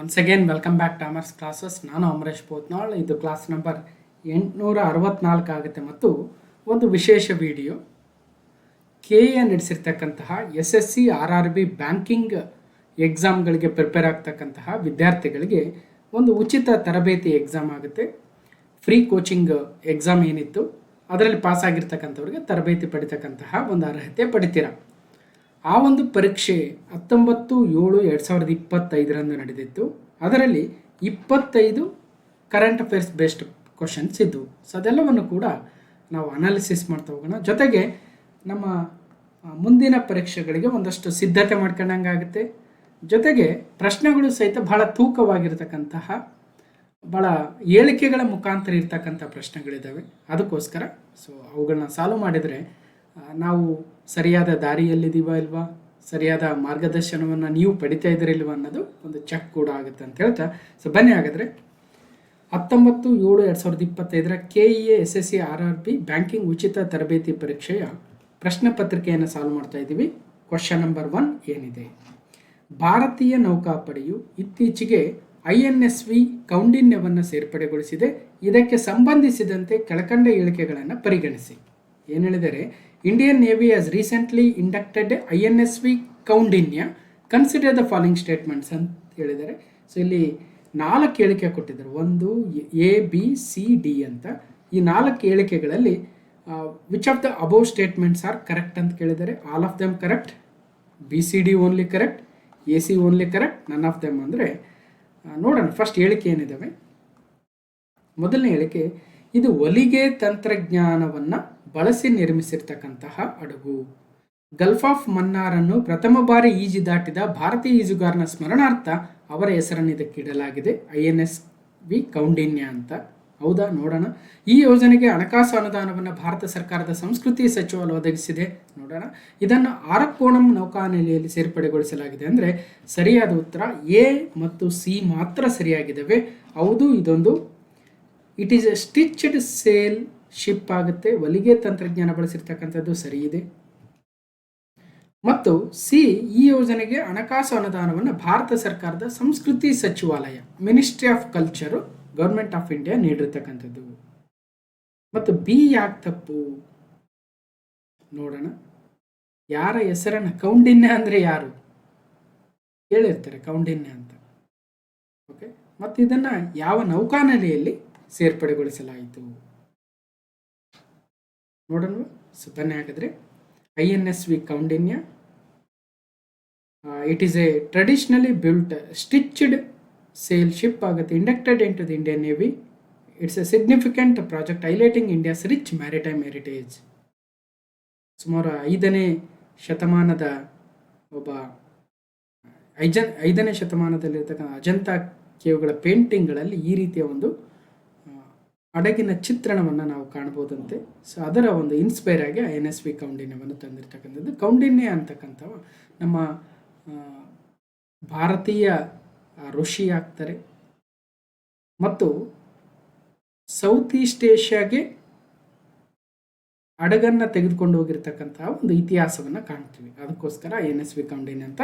Once again welcome back to Amar's classes. ನಾನು ಅಮರೇಶ್ ಪೋತ್ನಾಳ್. ಇದು class number 864 ಆಗುತ್ತೆ ಮತ್ತು ಒಂದು ವಿಶೇಷ ವಿಡಿಯೋ ಕೆ ಎ ನಡೆಸಿರ್ತಕ್ಕಂತಹ SSC RRB ಬ್ಯಾಂಕಿಂಗ್ ಎಕ್ಸಾಮ್ಗಳಿಗೆ ಪ್ರಿಪೇರ್ ಆಗ್ತಕ್ಕಂತಹ ವಿದ್ಯಾರ್ಥಿಗಳಿಗೆ ಒಂದು ಉಚಿತ ತರಬೇತಿ ಎಕ್ಸಾಮ್ ಆಗುತ್ತೆ. ಫ್ರೀ ಕೋಚಿಂಗ್ ಎಕ್ಸಾಮ್ ಏನಿತ್ತು ಅದರಲ್ಲಿ ಪಾಸ್ ಆಗಿರ್ತಕ್ಕಂಥವ್ರಿಗೆ ತರಬೇತಿ ಪಡಿತಕ್ಕಂತಹ ಒಂದು ಅರ್ಹತೆ ಪಡಿತೀರ. ಆ ಒಂದು ಪರೀಕ್ಷೆ 19/7/2025 ನಡೆದಿತ್ತು. ಅದರಲ್ಲಿ 25 ಕರೆಂಟ್ ಅಫೇರ್ಸ್ ಬೇಸ್ಡ್ ಕ್ವಶನ್ಸ್ ಇದ್ದವು. ಸೊ ಅದೆಲ್ಲವನ್ನು ಕೂಡ ನಾವು ಅನಾಲಿಸಿಸ್ ಮಾಡ್ತಾ ಹೋಗೋಣ. ಜೊತೆಗೆ ನಮ್ಮ ಮುಂದಿನ ಪರೀಕ್ಷೆಗಳಿಗೆ ಒಂದಷ್ಟು ಸಿದ್ಧತೆ ಮಾಡ್ಕೊಂಡಂಗಾಗುತ್ತೆ. ಜೊತೆಗೆ ಪ್ರಶ್ನೆಗಳು ಸಹಿತ ಬಹಳ ತೂಕವಾಗಿರ್ತಕ್ಕಂತಹ ಭಾಳ ಹೇಳಿಕೆಗಳ ಮುಖಾಂತರ ಇರ್ತಕ್ಕಂಥ ಪ್ರಶ್ನೆಗಳಿದ್ದಾವೆ. ಅದಕ್ಕೋಸ್ಕರ ಸೊ ಅವುಗಳನ್ನ ಸಾಲ್ವ್ ಮಾಡಿದರೆ ನಾವು ಸರಿಯಾದ ದಾರಿಯಲ್ಲಿದ್ದೀವ ಇಲ್ವಾ, ಸರಿಯಾದ ಮಾರ್ಗದರ್ಶನವನ್ನು ನೀವು ಪಡಿತಾ ಇದ್ದೀರಿಲ್ವ ಅನ್ನೋದು ಒಂದು ಚೆಕ್ ಕೂಡ ಆಗುತ್ತೆ ಅಂತ ಹೇಳ್ತಾ, ಸೊ ಬನ್ನಿ ಹಾಗಾದರೆ 19/7/2025 KEA SSC RRB ಬ್ಯಾಂಕಿಂಗ್ ಉಚಿತ ತರಬೇತಿ ಪರೀಕ್ಷೆಯ ಪ್ರಶ್ನೆ ಪತ್ರಿಕೆಯನ್ನು ಸಾಲ್ವ್ ಮಾಡ್ತಾ ಇದ್ದೀವಿ. ಕ್ವಶನ್ ನಂಬರ್ 1 ಏನಿದೆ: ಭಾರತೀಯ ನೌಕಾಪಡೆಯು ಇತ್ತೀಚೆಗೆ INSV ಕೌಂಡಿನ್ಯವನ್ನು ಸೇರ್ಪಡೆಗೊಳಿಸಿದೆ. ಇದಕ್ಕೆ ಸಂಬಂಧಿಸಿದಂತೆ ಕೆಳಕಂಡ ಹೇಳಿಕೆಗಳನ್ನು ಪರಿಗಣಿಸಿ. ಏನು ಹೇಳಿದರೆ, Indian navy has recently inducted INSV Kaundinya, consider the following statements ಅಂತ ಹೇಳಿದ್ದಾರೆ. ಸೊ ಇಲ್ಲಿ 4 ಹೇಳಿಕೆ ಕೊಟ್ಟಿದ್ದಾರೆ, 1 A B C D ಅಂತ. ಈ 4 ಹೇಳಿಕೆಗಳಲ್ಲಿ which of the above statements are correct ಅಂತ ಕೇಳಿದ್ದಾರೆ. All of them correct, BCD only correct, AC only correct, none of them ಅಂದರೆ ನೋಡೋಣ. ಫಸ್ಟ್ ಹೇಳಿಕೆ ಏನಿದ್ದಾವೆ. ಮೊದಲನೇ ಹೇಳಿಕೆ: ಇದು ಹೊಲಿಗೆ ತಂತ್ರಜ್ಞಾನವನ್ನು ಬಳಸಿ ನಿರ್ಮಿಸಿರ್ತಕ್ಕಂತಹ ಹಡಗು. ಗಲ್ಫ್ ಆಫ್ ಮನ್ನಾರನ್ನು ಪ್ರಥಮ ಬಾರಿ ಈಜಿ ದಾಟಿದ ಭಾರತೀಯ ಈಜುಗಾರನ ಸ್ಮರಣಾರ್ಥ ಅವರ ಹೆಸರನ್ನು ಇದಕ್ಕೆ ಇಡಲಾಗಿದೆ, INSV ಕೌಂಡಿನ್ಯ ಅಂತ. ಹೌದಾ? ನೋಡೋಣ. ಈ ಯೋಜನೆಗೆ ಹಣಕಾಸು ಅನುದಾನವನ್ನು ಭಾರತ ಸರ್ಕಾರದ ಸಂಸ್ಕೃತಿ ಸಚಿವಾಲಯ ಒದಗಿಸಿದೆ. ನೋಡೋಣ. ಇದನ್ನು ಆರಕ್ಕೋಣಂ ನೌಕಾನೆಲೆಯಲ್ಲಿ ಸೇರ್ಪಡೆಗೊಳಿಸಲಾಗಿದೆ. ಅಂದರೆ ಸರಿಯಾದ ಉತ್ತರ A ಮತ್ತು C ಮಾತ್ರ ಸರಿಯಾಗಿದ್ದಾವೆ. ಹೌದು, ಇದೊಂದು it is A stitched sail ship ಆಗುತ್ತೆ. ಹೊಲಿಗೆ ತಂತ್ರಜ್ಞಾನ ಬಳಸಿರ್ತಕ್ಕಂಥದ್ದು ಸರಿ ಇದೆ. ಮತ್ತು C, ಈ ಯೋಜನೆಗೆ ಹಣಕಾಸು ಅನುದಾನವನ್ನು ಭಾರತ ಸರ್ಕಾರದ ಸಂಸ್ಕೃತಿ ಸಚಿವಾಲಯ, ministry of culture, government of India ನೀಡಿರ್ತಕ್ಕಂಥದ್ದು. ಮತ್ತು B ಯಾಕೆ ತಪ್ಪು ನೋಡೋಣ. ಯಾರ ಹೆಸರನ್ನು, ಕೌಂಡಿನ್ಯ ಅಂದರೆ ಯಾರು ಹೇಳಿರ್ತಾರೆ, ಕೌಂಡಿನ್ಯ ಅಂತ. ಓಕೆ. ಮತ್ತು ಇದನ್ನು ಯಾವ ನೌಕಾನೆಲೆಯಲ್ಲಿ ಸೇರ್ಪಡೆಗೊಳಿಸಲಾಯಿತು ನೋಡೋಣ. ಬನ್ನಿ ಹಾಗಾದರೆ. INSV Kaundinya, it is a traditionally built stitched sail ship ಆಗುತ್ತೆ, inducted into the Indian Navy. It's a significant project highlighting India's rich maritime heritage. ಸುಮಾರು 5ನೇ ಶತಮಾನದ ಒಬ್ಬ 5ನೇ ಶತಮಾನದಲ್ಲಿರ್ತಕ್ಕಂಥ ಅಜಂತಾ ಕೇವ್ಗಳ ಪೇಂಟಿಂಗ್ಗಳಲ್ಲಿ ಈ ರೀತಿಯ ಒಂದು ಹಡಗಿನ ಚಿತ್ರಣವನ್ನು ನಾವು ಕಾಣ್ಬೋದಂತೆ. ಸೊ ಅದರ ಒಂದು ಇನ್ಸ್ಪೈರ್ ಆಗಿ INSV ಕೌಂಡಿನ್ಯವನ್ನು ತಂದಿರ್ತಕ್ಕಂಥದ್ದು. ಕೌಂಡಿನ್ಯ ಅಂತಕ್ಕಂಥವ ನಮ್ಮ ಭಾರತೀಯ ಋಷಿ ಆಗ್ತಾರೆ ಮತ್ತು ಸೌತ್ ಈಸ್ಟ್ ಏಷ್ಯಾಗೆ ಹಡಗನ್ನು ತೆಗೆದುಕೊಂಡು ಹೋಗಿರ್ತಕ್ಕಂತಹ ಒಂದು ಇತಿಹಾಸವನ್ನು ಕಾಣ್ತೀವಿ. ಅದಕ್ಕೋಸ್ಕರ INSV ಕೌಂಡಿನ್ಯ ಅಂತ.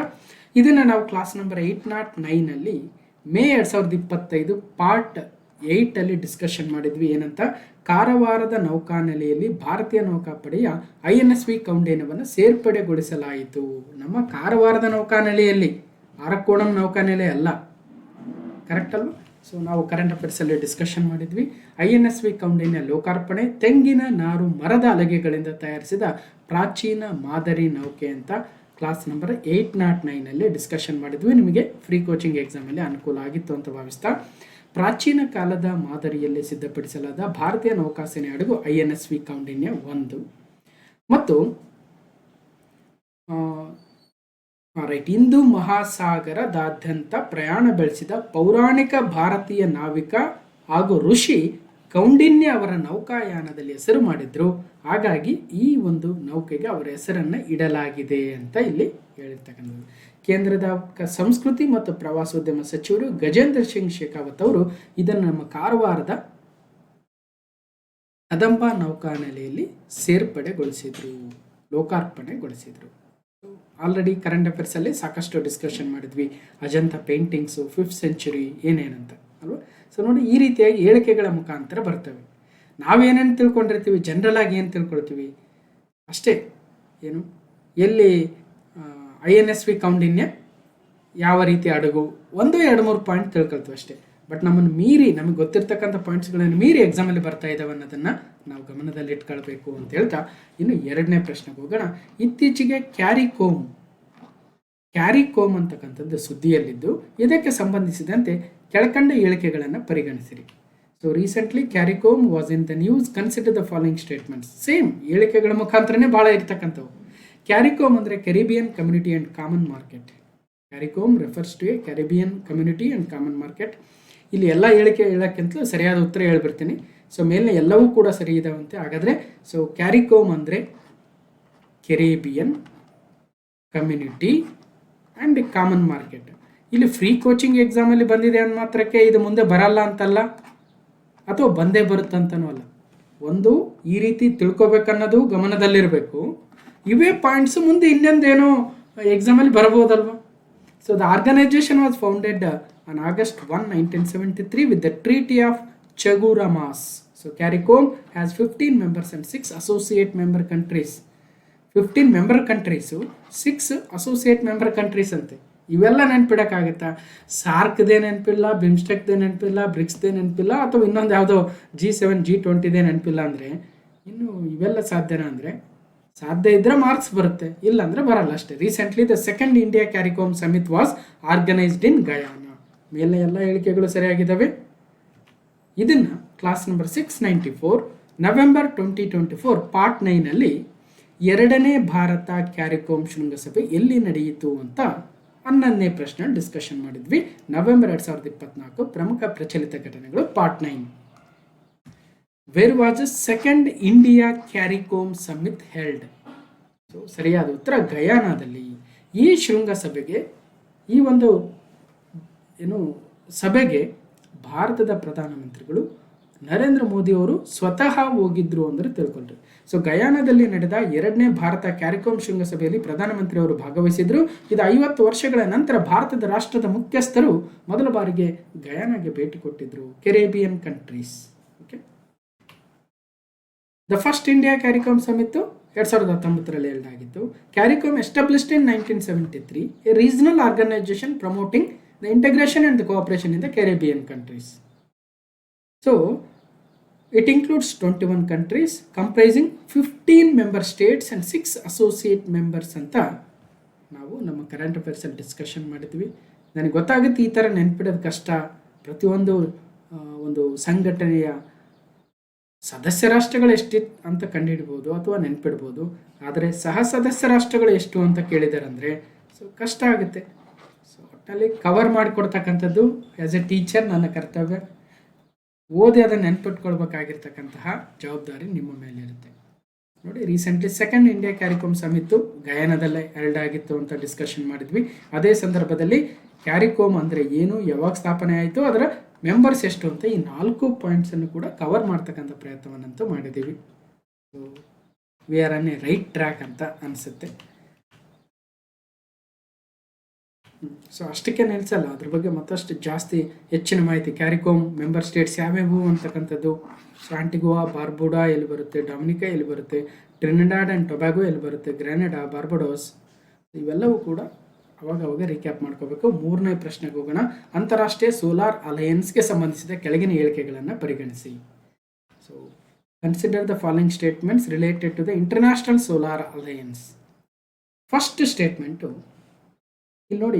ಇದನ್ನು ನಾವು class number 809 May 2025 part 8 discussion ಮಾಡಿದ್ವಿ. ಏನಂತ, ಕಾರವಾರದ ನೌಕಾನೆಲೆಯಲ್ಲಿ ಭಾರತೀಯ ನೌಕಾಪಡೆಯ INSV ಕೌಂಡಿನ್ಯವನ್ನು ಸೇರ್ಪಡೆಗೊಳಿಸಲಾಯಿತು. ನಮ್ಮ ಕಾರವಾರದ ನೌಕಾನೆಲೆಯಲ್ಲಿ, ಆರಕ್ಕೋಣಂ ನೌಕಾನೆಲೆ ಅಲ್ಲ. ಕರೆಕ್ಟ್ ಅಲ್ವಾ? ಸೊ ನಾವು ಕರೆಂಟ್ ಅಫೇರ್ಸಲ್ಲಿ ಡಿಸ್ಕಷನ್ ಮಾಡಿದ್ವಿ. INSV ಕೌಂಡಿನ್ಯ ಲೋಕಾರ್ಪಣೆ, ತೆಂಗಿನ ನಾರು ಮರದ ಹಲಗೆಗಳಿಂದ ತಯಾರಿಸಿದ ಪ್ರಾಚೀನ ಮಾದರಿ ನೌಕೆ ಅಂತ ಕ್ಲಾಸ್ ನಂಬರ್ 809 ಡಿಸ್ಕಷನ್ ಮಾಡಿದ್ವಿ. ನಿಮಗೆ ಫ್ರೀ ಕೋಚಿಂಗ್ ಎಕ್ಸಾಮಲ್ಲಿ ಅನುಕೂಲ ಆಗಿತ್ತು ಅಂತ ಭಾವಿಸ್ತಾ, ಪ್ರಾಚೀನ ಕಾಲದ ಮಾದರಿಯಲ್ಲಿ ಸಿದ್ಧಪಡಿಸಲಾದ ಭಾರತೀಯ ನೌಕಾಸೇನೆ ಹಡಗು INSV ಕೌಂಡಿನ್ಯ 1. ಮತ್ತು ಹಿಂದೂ ಮಹಾಸಾಗರದಾದ್ಯಂತ ಪ್ರಯಾಣ ಬೆಳೆಸಿದ ಪೌರಾಣಿಕ ಭಾರತೀಯ ನಾವಿಕ ಹಾಗೂ ಋಷಿ ಕೌಂಡಿನ್ಯ ಅವರ ನೌಕಾಯಾನದಲ್ಲಿ ಹೆಸರು ಮಾಡಿದ್ರು. ಹಾಗಾಗಿ ಈ ಒಂದು ನೌಕೆಗೆ ಅವರ ಹೆಸರನ್ನು ಇಡಲಾಗಿದೆ ಅಂತ ಇಲ್ಲಿ ಹೇಳಿರ್ತಕ್ಕಂಥದ್ದು. ಕೇಂದ್ರದ ಸಂಸ್ಕೃತಿ ಮತ್ತು ಪ್ರವಾಸೋದ್ಯಮ ಸಚಿವರು ಗಜೇಂದ್ರ ಸಿಂಗ್ ಶೇಖಾವತ್ ಅವರು ಇದನ್ನು ನಮ್ಮ ಕಾರವಾರದ ಕದಂಬ ನೌಕಾನೆಲೆಯಲ್ಲಿ ಸೇರ್ಪಡೆಗೊಳಿಸಿದ್ರು, ಲೋಕಾರ್ಪಣೆಗೊಳಿಸಿದ್ರು. ಆಲ್ರೆಡಿ ಕರೆಂಟ್ ಅಫೇರ್ಸಲ್ಲಿ ಸಾಕಷ್ಟು ಡಿಸ್ಕಷನ್ ಮಾಡಿದ್ವಿ. ಅಜಂತ ಪೇಂಟಿಂಗ್ಸು, 5th ಸೆಂಚುರಿ ಏನೇನಂತ ಅಲ್ವಾ. ಸೊ ನೋಡಿ, ಈ ರೀತಿಯಾಗಿ ಹೇಳಿಕೆಗಳ ಮುಖಾಂತರ ಬರ್ತವೆ. ನಾವೇನೇನು ತಿಳ್ಕೊಂಡಿರ್ತೀವಿ, ಜನರಲ್ ಆಗಿ ಏನು ತಿಳ್ಕೊಳ್ತೀವಿ ಅಷ್ಟೇ. ಏನು ಎಲ್ಲಿ INSV ಕೌಂಡಿನ್ಯ ಯಾವ ರೀತಿ ಅಡುಗು, 1-2-3 ಪಾಯಿಂಟ್ ತಿಳ್ಕೊಳ್ತೀವಿ ಅಷ್ಟೇ. ಬಟ್ ನಮ್ಮನ್ನು ಮೀರಿ, ನಮಗೆ ಗೊತ್ತಿರ್ತಕ್ಕಂಥ ಪಾಯಿಂಟ್ಸ್ಗಳನ್ನು ಮೀರಿ ಎಕ್ಸಾಮಲ್ಲಿ ಬರ್ತಾ ಇದ್ದಾವೆ ಅನ್ನೋದನ್ನು ನಾವು ಗಮನದಲ್ಲಿ ಇಟ್ಕೊಳ್ಬೇಕು ಅಂತ ಹೇಳ್ತಾ, ಇನ್ನು 2ನೇ ಪ್ರಶ್ನೆಗೆ ಹೋಗೋಣ. ಇತ್ತೀಚೆಗೆ ಕ್ಯಾರಿಕೋಮ್ ಅಂತಕ್ಕಂಥದ್ದು ಸುದ್ದಿಯಲ್ಲಿದ್ದು, ಇದಕ್ಕೆ ಸಂಬಂಧಿಸಿದಂತೆ ಕೆಳಕಂಡ ಹೇಳಿಕೆಗಳನ್ನು ಪರಿಗಣಿಸಿರಿ. So recently CARICOM was in the news, consider the following statements. Same ಹೇಳಿಕೆಗಳ ಮುಖಾಂತರನೇ ಭಾಳ ಇರ್ತಕ್ಕಂಥವು. ಕ್ಯಾರಿಕೋಮ್ ಅಂದರೆ Caribbean community and common market. CARICOM refers to a Caribbean community and common market. ಇಲ್ಲಿ ಎಲ್ಲ ಹೇಳಿಕೆ ಹೇಳೋಕ್ಕಿಂತಲೂ ಸರಿಯಾದ ಉತ್ತರ ಹೇಳ್ಬಿಡ್ತೀನಿ. ಸೊ ಮೇಲಿನ ಎಲ್ಲವೂ ಕೂಡ ಸರಿ ಇದಾವಂತೆ. ಹಾಗಾದರೆ ಸೊ ಕ್ಯಾರಿಕೋಮ್ ಅಂದರೆ Caribbean community and common market. ಇಲ್ಲಿ ಫ್ರೀ ಕೋಚಿಂಗ್ ಎಕ್ಸಾಮಲ್ಲಿ ಬಂದಿದೆ ಅಂದ ಮಾತ್ರಕ್ಕೆ ಇದು ಮುಂದೆ ಬರಲ್ಲ ಅಂತಲ್ಲ, ಅಥವಾ ಬಂದೇ ಬರುತ್ತಂತನೂ ಅಲ್ಲ. ಒಂದು ಈ ರೀತಿ ತಿಳ್ಕೊಬೇಕನ್ನೋದು ಗಮನದಲ್ಲಿರಬೇಕು. ಇವೇ ಪಾಯಿಂಟ್ಸ್ ಮುಂದೆ ಇನ್ನೊಂದೇನೋ ಎಕ್ಸಾಮಲ್ಲಿ ಬರಬಹುದಲ್ವ. So the organisation was founded on August 1, 1973 with the Treaty of Chaguramas. So CARICOM has 15 members and 6 associate member countries. 15 member countries, 6 associate member countries ಅಂತೆ. ಇವೆಲ್ಲ ನೆನಪಿಡೋಕ್ಕಾಗುತ್ತಾ? ಸಾರ್ಕ್ದೇ ನೆನಪಿಲ್ಲ, ಬಿಮ್ಸ್ಟೆಕ್ದೇ ನೆನಪಿಲ್ಲ, ಬ್ರಿಕ್ಸ್ದೇ ನೆನಪಿಲ್ಲ, ಅಥವಾ ಇನ್ನೊಂದು ಯಾವುದೋ G7 G20ದೇ ನೆನಪಿಲ್ಲ ಅಂದರೆ ಇನ್ನು ಇವೆಲ್ಲ ಸಾಧ್ಯನಾ ಅಂದರೆ ಸಾಧ್ಯ ಇದ್ದರೆ ಮಾರ್ಕ್ಸ್ ಬರುತ್ತೆ, ಇಲ್ಲ ಅಂದರೆ ಬರಲ್ಲ ಅಷ್ಟೇ. Recently the second India CARICOM summit was organised in Guyana. ಮೇಲೆ ಎಲ್ಲ ಹೇಳಿಕೆಗಳು ಸರಿಯಾಗಿದ್ದಾವೆ. ಇದನ್ನು ಕ್ಲಾಸ್ ನಂಬರ್ 694 ನವೆಂಬರ್ 2024 ಪಾರ್ಟ್ 9ನಲ್ಲಿ 2ನೇ ಭಾರತ ಕ್ಯಾರಿಕೋಮ್ ಶೃಂಗಸಭೆ ಎಲ್ಲಿ ನಡೆಯಿತು ಅಂತ 11ನೇ ಪ್ರಶ್ನೆ ಡಿಸ್ಕಷನ್ ಮಾಡಿದ್ವಿ. ನವೆಂಬರ್ 2024 ಪ್ರಮುಖ ಪ್ರಚಲಿತ ಘಟನೆಗಳು part 9. Where was second India CARICOM summit held? So ಸರಿಯಾದ ಉತ್ತರ ಗಯಾನಾದಲ್ಲಿ. ಈ ಶೃಂಗಸಭೆಗೆ, ಈ ಒಂದು ಸಭೆಗೆ ಭಾರತದ ಪ್ರಧಾನಮಂತ್ರಿಗಳು ನರೇಂದ್ರ ಮೋದಿ ಅವರು ಸ್ವತಃ ಹೋಗಿದ್ರು ಅಂದರೆ ತಿಳ್ಕೊಂಡ್ರು. ಸೊ ಗಯಾನಾದಲ್ಲಿ ನಡೆದ 2ನೇ ಭಾರತ ಕ್ಯಾರಿಕೋಮ್ ಶೃಂಗಸಭೆಯಲ್ಲಿ ಪ್ರಧಾನಮಂತ್ರಿ ಅವರು ಭಾಗವಹಿಸಿದ್ರು. ಇದು 50 ವರ್ಷಗಳ ನಂತರ ಭಾರತದ ರಾಷ್ಟ್ರದ ಮುಖ್ಯಸ್ಥರು ಮೊದಲ ಬಾರಿಗೆ ಗಯಾನಾಗೆ ಭೇಟಿ ಕೊಟ್ಟಿದ್ರು. Caribbean countries. Okay. The first India CARICOM summit 2019ರಲ್ಲಿ ಹೆಲ್ಡ್ ಆಗಿತ್ತು. CARICOM established in 1973, a regional organisation promoting the integration and the cooperation in the Caribbean countries. So it includes 21 countries comprising 15 member states and 6 associate members ಅಂತ ನಾವು ನಮ್ಮ current ಅಫೇರ್ಸಲ್ಲಿ discussion ಮಾಡಿದ್ವಿ. ನನಗೆ ಗೊತ್ತಾಗುತ್ತೆ ಈ ಥರ ನೆನ್ಪಿಡೋದು ಕಷ್ಟ. ಪ್ರತಿಯೊಂದು ಒಂದು ಸಂಘಟನೆಯ ಸದಸ್ಯ ರಾಷ್ಟ್ರಗಳು ಎಷ್ಟಿತ್ತು ಅಂತ ಕಂಡುಹಿಡ್ಬೋದು ಅಥವಾ ನೆನ್ಪಿಡ್ಬೋದು. ಆದರೆ ಸಹ ಸದಸ್ಯ ರಾಷ್ಟ್ರಗಳು ಎಷ್ಟು ಅಂತ ಕೇಳಿದ್ದಾರೆ ಅಂದರೆ ಸೊ ಕಷ್ಟ ಆಗುತ್ತೆ. ಅಲ್ಲಿ ಕವರ್ ಮಾಡಿಕೊಡ್ತಕ್ಕಂಥದ್ದು ಆ್ಯಸ್ ಎ ಟೀಚರ್ ನನ್ನ ಕರ್ತವ್ಯ. ಓದಿ ಅದನ್ನು ನೆನ್ಪಿಟ್ಕೊಳ್ಬೇಕಾಗಿರ್ತಕ್ಕಂತಹ ಜವಾಬ್ದಾರಿ ನಿಮ್ಮ ಮೇಲೆ ಇರುತ್ತೆ. ನೋಡಿ, ರೀಸೆಂಟ್ಲಿ ಸೆಕೆಂಡ್ ಇಂಡಿಯಾ ಕ್ಯಾರಿಕೋಮ್ ಸಮಿತ್ತು ಗಯಾನದಲ್ಲೇ ಹೆಲ್ಡ್ ಆಗಿತ್ತು ಅಂತ ಡಿಸ್ಕಷನ್ ಮಾಡಿದ್ವಿ. ಅದೇ ಸಂದರ್ಭದಲ್ಲಿ ಕ್ಯಾರಿಕೋಮ್ ಅಂದರೆ ಏನು, ಯಾವಾಗ ಸ್ಥಾಪನೆ ಆಯಿತು, ಅದರ ಮೆಂಬರ್ಸ್ ಎಷ್ಟು ಅಂತ ಈ 4 ಪಾಯಿಂಟ್ಸನ್ನು ಕೂಡ ಕವರ್ ಮಾಡ್ತಕ್ಕಂಥ ಪ್ರಯತ್ನವನ್ನಂತೂ ಮಾಡಿದ್ದೀವಿ. So we are on A right track ಅಂತ ಅನಿಸುತ್ತೆ. ಸೊ ಅಷ್ಟಕ್ಕೆ ನಿಲ್ಲಿಸಲ್ಲ, ಅದ್ರ ಬಗ್ಗೆ ಮತ್ತಷ್ಟು ಜಾಸ್ತಿ ಹೆಚ್ಚಿನ ಮಾಹಿತಿ. ಕ್ಯಾರಿಕೋಮ್ ಮೆಂಬರ್ ಸ್ಟೇಟ್ಸ್ ಯಾವ್ಯಾವು ಅಂತಕ್ಕಂಥದ್ದು, ಸೊ ಆಂಟಿಗುವಾ, ಬಾರ್ಬುಡಾ ಎಲ್ಲಿ ಬರುತ್ತೆ, ಡೊಮಿನಿಕಾ ಎಲ್ಲಿ ಬರುತ್ತೆ, ಟ್ರಿನಿಡಾಡ್ ಆ್ಯಂಡ್ ಟೊಬ್ಯಾಗೋ ಎಲ್ಲಿ ಬರುತ್ತೆ, ಗ್ರೆನಡಾ, ಬಾರ್ಬಡೋಸ್, ಇವೆಲ್ಲವೂ ಕೂಡ ಅವಾಗ ರೀಕ್ಯಾಪ್ ಮಾಡ್ಕೋಬೇಕು. 3ನೇ ಪ್ರಶ್ನೆಗೆ ಹೋಗೋಣ. ಅಂತಾರಾಷ್ಟ್ರೀಯ ಸೋಲಾರ್ ಅಲಯನ್ಸ್ಗೆ ಸಂಬಂಧಿಸಿದ ಕೆಳಗಿನ ಹೇಳಿಕೆಗಳನ್ನು ಪರಿಗಣಿಸಿ. So consider the following statements related to the international solar alliance. First statement ಇಲ್ಲಿ ನೋಡಿ,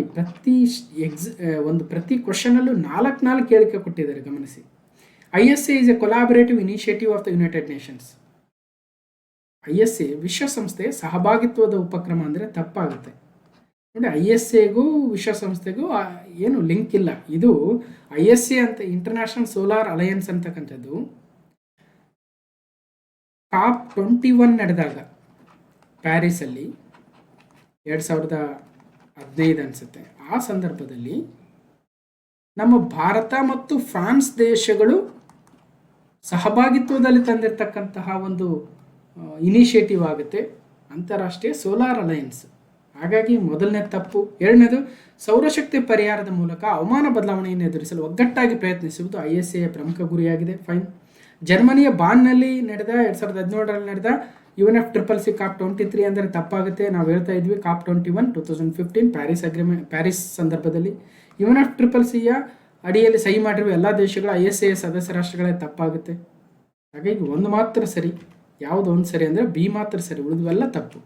ಪ್ರತಿ ಕ್ವಶನಲ್ಲೂ 4 ಹೇಳಿಕೆ ಕೊಟ್ಟಿದ್ದಾರೆ, ಗಮನಿಸಿ. ISA is a collaborative initiative of the United Nations. ISA ವಿಶ್ವಸಂಸ್ಥೆಯ ಸಹಭಾಗಿತ್ವದ ಉಪಕ್ರಮ ಅಂದರೆ ತಪ್ಪಾಗುತ್ತೆ ನೋಡಿ. ISAಗೂ ವಿಶ್ವಸಂಸ್ಥೆಗೂ ಏನು ಲಿಂಕ್ ಇಲ್ಲ. ಇದು ISA ಅಂತ ಇಂಟರ್ನ್ಯಾಷನಲ್ ಸೋಲಾರ್ ಅಲಯನ್ಸ್ ಅಂತಕ್ಕಂಥದ್ದು COP21 ನಡೆದಾಗ ಪ್ಯಾರಿಸಲ್ಲಿ 2015 ಅನಿಸುತ್ತೆ. ಆ ಸಂದರ್ಭದಲ್ಲಿ ನಮ್ಮ ಭಾರತ ಮತ್ತು ಫ್ರಾನ್ಸ್ ದೇಶಗಳು ಸಹಭಾಗಿತ್ವದಲ್ಲಿ ತಂದಿರತಕ್ಕಂತಹ ಒಂದು ಇನಿಷಿಯೇಟಿವ್ ಆಗುತ್ತೆ ಅಂತಾರಾಷ್ಟ್ರೀಯ ಸೋಲಾರ್ ಅಲಯನ್ಸ್. ಹಾಗಾಗಿ ಮೊದಲನೇ ತಪ್ಪು. ಎರಡನೇದು, ಸೌರಶಕ್ತಿ ಪರಿಹಾರದ ಮೂಲಕ ಹವಾಮಾನ ಬದಲಾವಣೆಯನ್ನು ಎದುರಿಸಲು ಒಗ್ಗಟ್ಟಾಗಿ ಪ್ರಯತ್ನಿಸುವುದು ISA ಪ್ರಮುಖ ಗುರಿಯಾಗಿದೆ. ಫೈನ್. ಜರ್ಮನಿಯ ಬಾನ್ನಲ್ಲಿ ನಡೆದ 2017ರಲ್ಲಿ ನಡೆದ UNFCCC COP23 ಅಂದರೆ ತಪ್ಪಾಗುತ್ತೆ. ನಾವು ಹೇಳ್ತಾ ಇದ್ವಿ COP21 2015 ಪ್ಯಾರಿಸ್ ಸಂದರ್ಭದಲ್ಲಿ UNFCCCಯ ಅಡಿಯಲ್ಲಿ ಸಹಿ ಮಾಡಿರುವ ಎಲ್ಲ ದೇಶಗಳ ISA ಸದಸ್ಯ ರಾಷ್ಟ್ರಗಳೇ ತಪ್ಪಾಗುತ್ತೆ. ಹಾಗಾಗಿ ಒಂದು ಮಾತ್ರ ಸರಿ. ಯಾವುದು ಒಂದು ಸರಿ ಅಂದರೆ ಬಿ ಮಾತ್ರ ಸರಿ, ಉಳಿದವೆಲ್ಲ ತಪ್ಪು.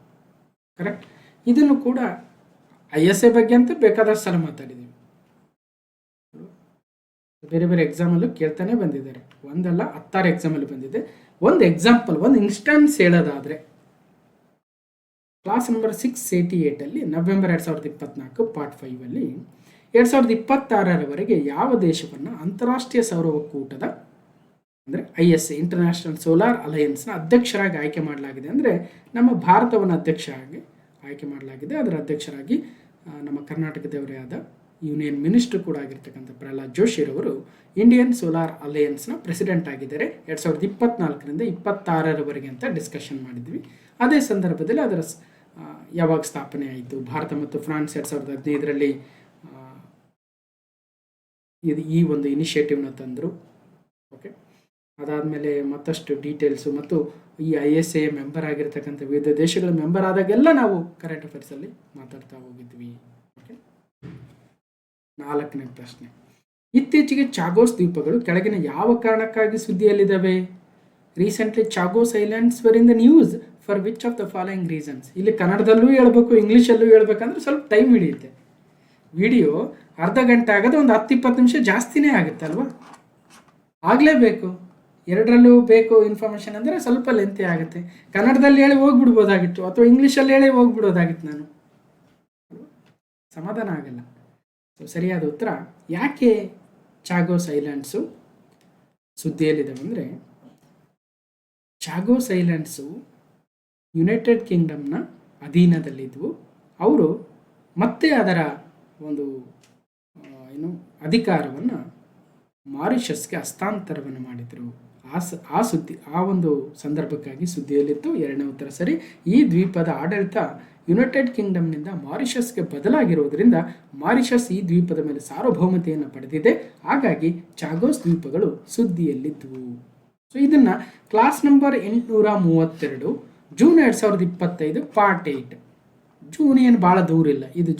ಕರೆಕ್ಟ್. ಇದನ್ನು ಕೂಡ ISA ಬಗ್ಗೆ ಅಂತ ಬೇಕಾದಷ್ಟು ಸಲ ಮಾತಾಡಿದ್ದೀವಿ. ಬೇರೆ ಬೇರೆ ಎಕ್ಸಾಮಲ್ಲೂ ಕೇಳ್ತಾನೆ ಬಂದಿದ್ದಾರೆ, ಒಂದಲ್ಲ 10 ಎಕ್ಸಾಮಲ್ಲಿ ಬಂದಿದೆ. ಒಂದು ಎಕ್ಸಾಂಪಲ್, ಒಂದು ಇನ್ಸ್ಟೆನ್ಸ್ ಹೇಳೋದಾದರೆ, ಕ್ಲಾಸ್ ನಂಬರ್ 688 ನವೆಂಬರ್ 2024 ಪಾರ್ಟ್ 5 2026ರವರೆಗೆ ಯಾವ ದೇಶವನ್ನು ಅಂತಾರಾಷ್ಟ್ರೀಯ ಸೌರ ಒಕ್ಕೂಟದ ಅಂದರೆ ISA ಇಂಟರ್ನ್ಯಾಷನಲ್ ಸೋಲಾರ್ ಅಲಯನ್ಸ್ನ ಅಧ್ಯಕ್ಷರಾಗಿ ಆಯ್ಕೆ ಮಾಡಲಾಗಿದೆ. ಅಂದರೆ ನಮ್ಮ ಭಾರತವನ್ನು ಅಧ್ಯಕ್ಷರಾಗಿ ಆಯ್ಕೆ ಮಾಡಲಾಗಿದೆ. ಅದರ ಅಧ್ಯಕ್ಷರಾಗಿ ನಮ್ಮ ಕರ್ನಾಟಕದವರೇ ಆದ ಯೂನಿಯನ್ ಮಿನಿಸ್ಟರ್ ಕೂಡ ಆಗಿರ್ತಕ್ಕಂಥ ಪ್ರಹ್ಲಾದ್ ಜೋಶಿರವರು ಇಂಡಿಯನ್ ಸೋಲಾರ್ ಅಲಯನ್ಸ್ನ ಪ್ರೆಸಿಡೆಂಟ್ ಆಗಿದ್ದಾರೆ 2024ರಿಂದ 2026ರವರೆಗೆ ಅಂತ ಡಿಸ್ಕಷನ್ ಮಾಡಿದ್ವಿ. ಅದೇ ಸಂದರ್ಭದಲ್ಲಿ ಅದರ ಯಾವಾಗ ಸ್ಥಾಪನೆ ಆಯಿತು, ಭಾರತ ಮತ್ತು ಫ್ರಾನ್ಸ್ 2015ರಲ್ಲಿ ಈ ಒಂದು ಇನಿಷಿಯೇಟಿವ್ನ ತಂದರು. ಓಕೆ, ಅದಾದಮೇಲೆ ಮತ್ತಷ್ಟು ಡೀಟೇಲ್ಸು ಮತ್ತು ಈ ISA ಮೆಂಬರ್ ಆಗಿರ್ತಕ್ಕಂಥ ವಿವಿಧ ದೇಶಗಳ ಮೆಂಬರ್ ಆದಾಗೆಲ್ಲ ನಾವು ಕರೆಂಟ್ ಅಫೇರ್ಸಲ್ಲಿ ಮಾತಾಡ್ತಾ ಹೋಗಿದ್ವಿ. ಓಕೆ, 4ನೇ ಪ್ರಶ್ನೆ, ಇತ್ತೀಚೆಗೆ ಚಾಗೋಸ್ ದ್ವೀಪಗಳು ಕೆಳಗಿನ ಯಾವ ಕಾರಣಕ್ಕಾಗಿ ಸುದ್ದಿಯಲ್ಲಿದ್ದಾವೆ? Recently Chagos islands were in the news for which of the following reasons? ಇಲ್ಲಿ ಕನ್ನಡದಲ್ಲೂ ಹೇಳ್ಬೇಕು, ಇಂಗ್ಲೀಷಲ್ಲೂ ಹೇಳ್ಬೇಕಂದ್ರೆ ಸ್ವಲ್ಪ ಟೈಮ್ ಹಿಡಿಯುತ್ತೆ. ವಿಡಿಯೋ ಅರ್ಧ ಗಂಟೆ ಆಗೋದು, ಒಂದು 10-20 ನಿಮಿಷ ಜಾಸ್ತಿನೇ ಆಗುತ್ತೆ ಅಲ್ವಾ? ಆಗಲೇಬೇಕು, ಎರಡರಲ್ಲೂ ಬೇಕು ಇನ್ಫಾರ್ಮೇಷನ್ ಅಂದರೆ ಸ್ವಲ್ಪ ಲೆಂತಿ ಆಗುತ್ತೆ. ಕನ್ನಡದಲ್ಲಿ ಹೇಳಿ ಹೋಗ್ಬಿಡ್ಬೋದಾಗಿತ್ತು, ಅಥವಾ ಇಂಗ್ಲೀಷಲ್ಲಿ ಹೇಳಿ ಹೋಗ್ಬಿಡೋದಾಗಿತ್ತು, ನಾನು ಸಮಾಧಾನ ಆಗಲ್ಲ. ಸೊ ಸರಿಯಾದ ಉತ್ತರ, ಯಾಕೆ ಚಾಗೋಸ್ ಐಲ್ಯಾಂಡ್ಸು ಸುದ್ದಿಯಲ್ಲಿದ್ದಾವೆ ಅಂದರೆ, ಚಾಗೋಸ್ ಐಲ್ಯಾಂಡ್ಸು ಯುನೈಟೆಡ್ ಕಿಂಗ್ಡಮ್ನ ಅಧೀನದಲ್ಲಿದ್ದವು. ಅವರು ಮತ್ತೆ ಅದರ ಒಂದು ಅಧಿಕಾರವನ್ನು ಮಾರಿಷಸ್ಗೆ ಹಸ್ತಾಂತರವನ್ನು ಮಾಡಿದರು. ಆ ಒಂದು ಸಂದರ್ಭಕ್ಕಾಗಿ ಸುದ್ದಿಯಲ್ಲಿತ್ತು. ಎರಡನೇ ಉತ್ತರ ಸರಿ. ಈ ದ್ವೀಪದ ಆಡಳಿತ ಯುನೈಟೆಡ್ ಕಿಂಗ್ಡಮ್ನಿಂದ ಮಾರಿಷಸ್ಗೆ ಬದಲಾಗಿರುವುದರಿಂದ ಮಾರಿಷಸ್ ಈ ದ್ವೀಪದ ಮೇಲೆ ಸಾರ್ವಭೌಮತೆಯನ್ನು ಪಡೆದಿದೆ. ಹಾಗಾಗಿ ಚಾಗೋಸ್ ದ್ವೀಪಗಳು ಸುದ್ದಿಯಲ್ಲಿದ್ದವು. ಸೊ ಇದನ್ನು class number 832 June 2025 part 8, June ಏನು ಭಾಳ ದೂರ ಇಲ್ಲ, ಇದು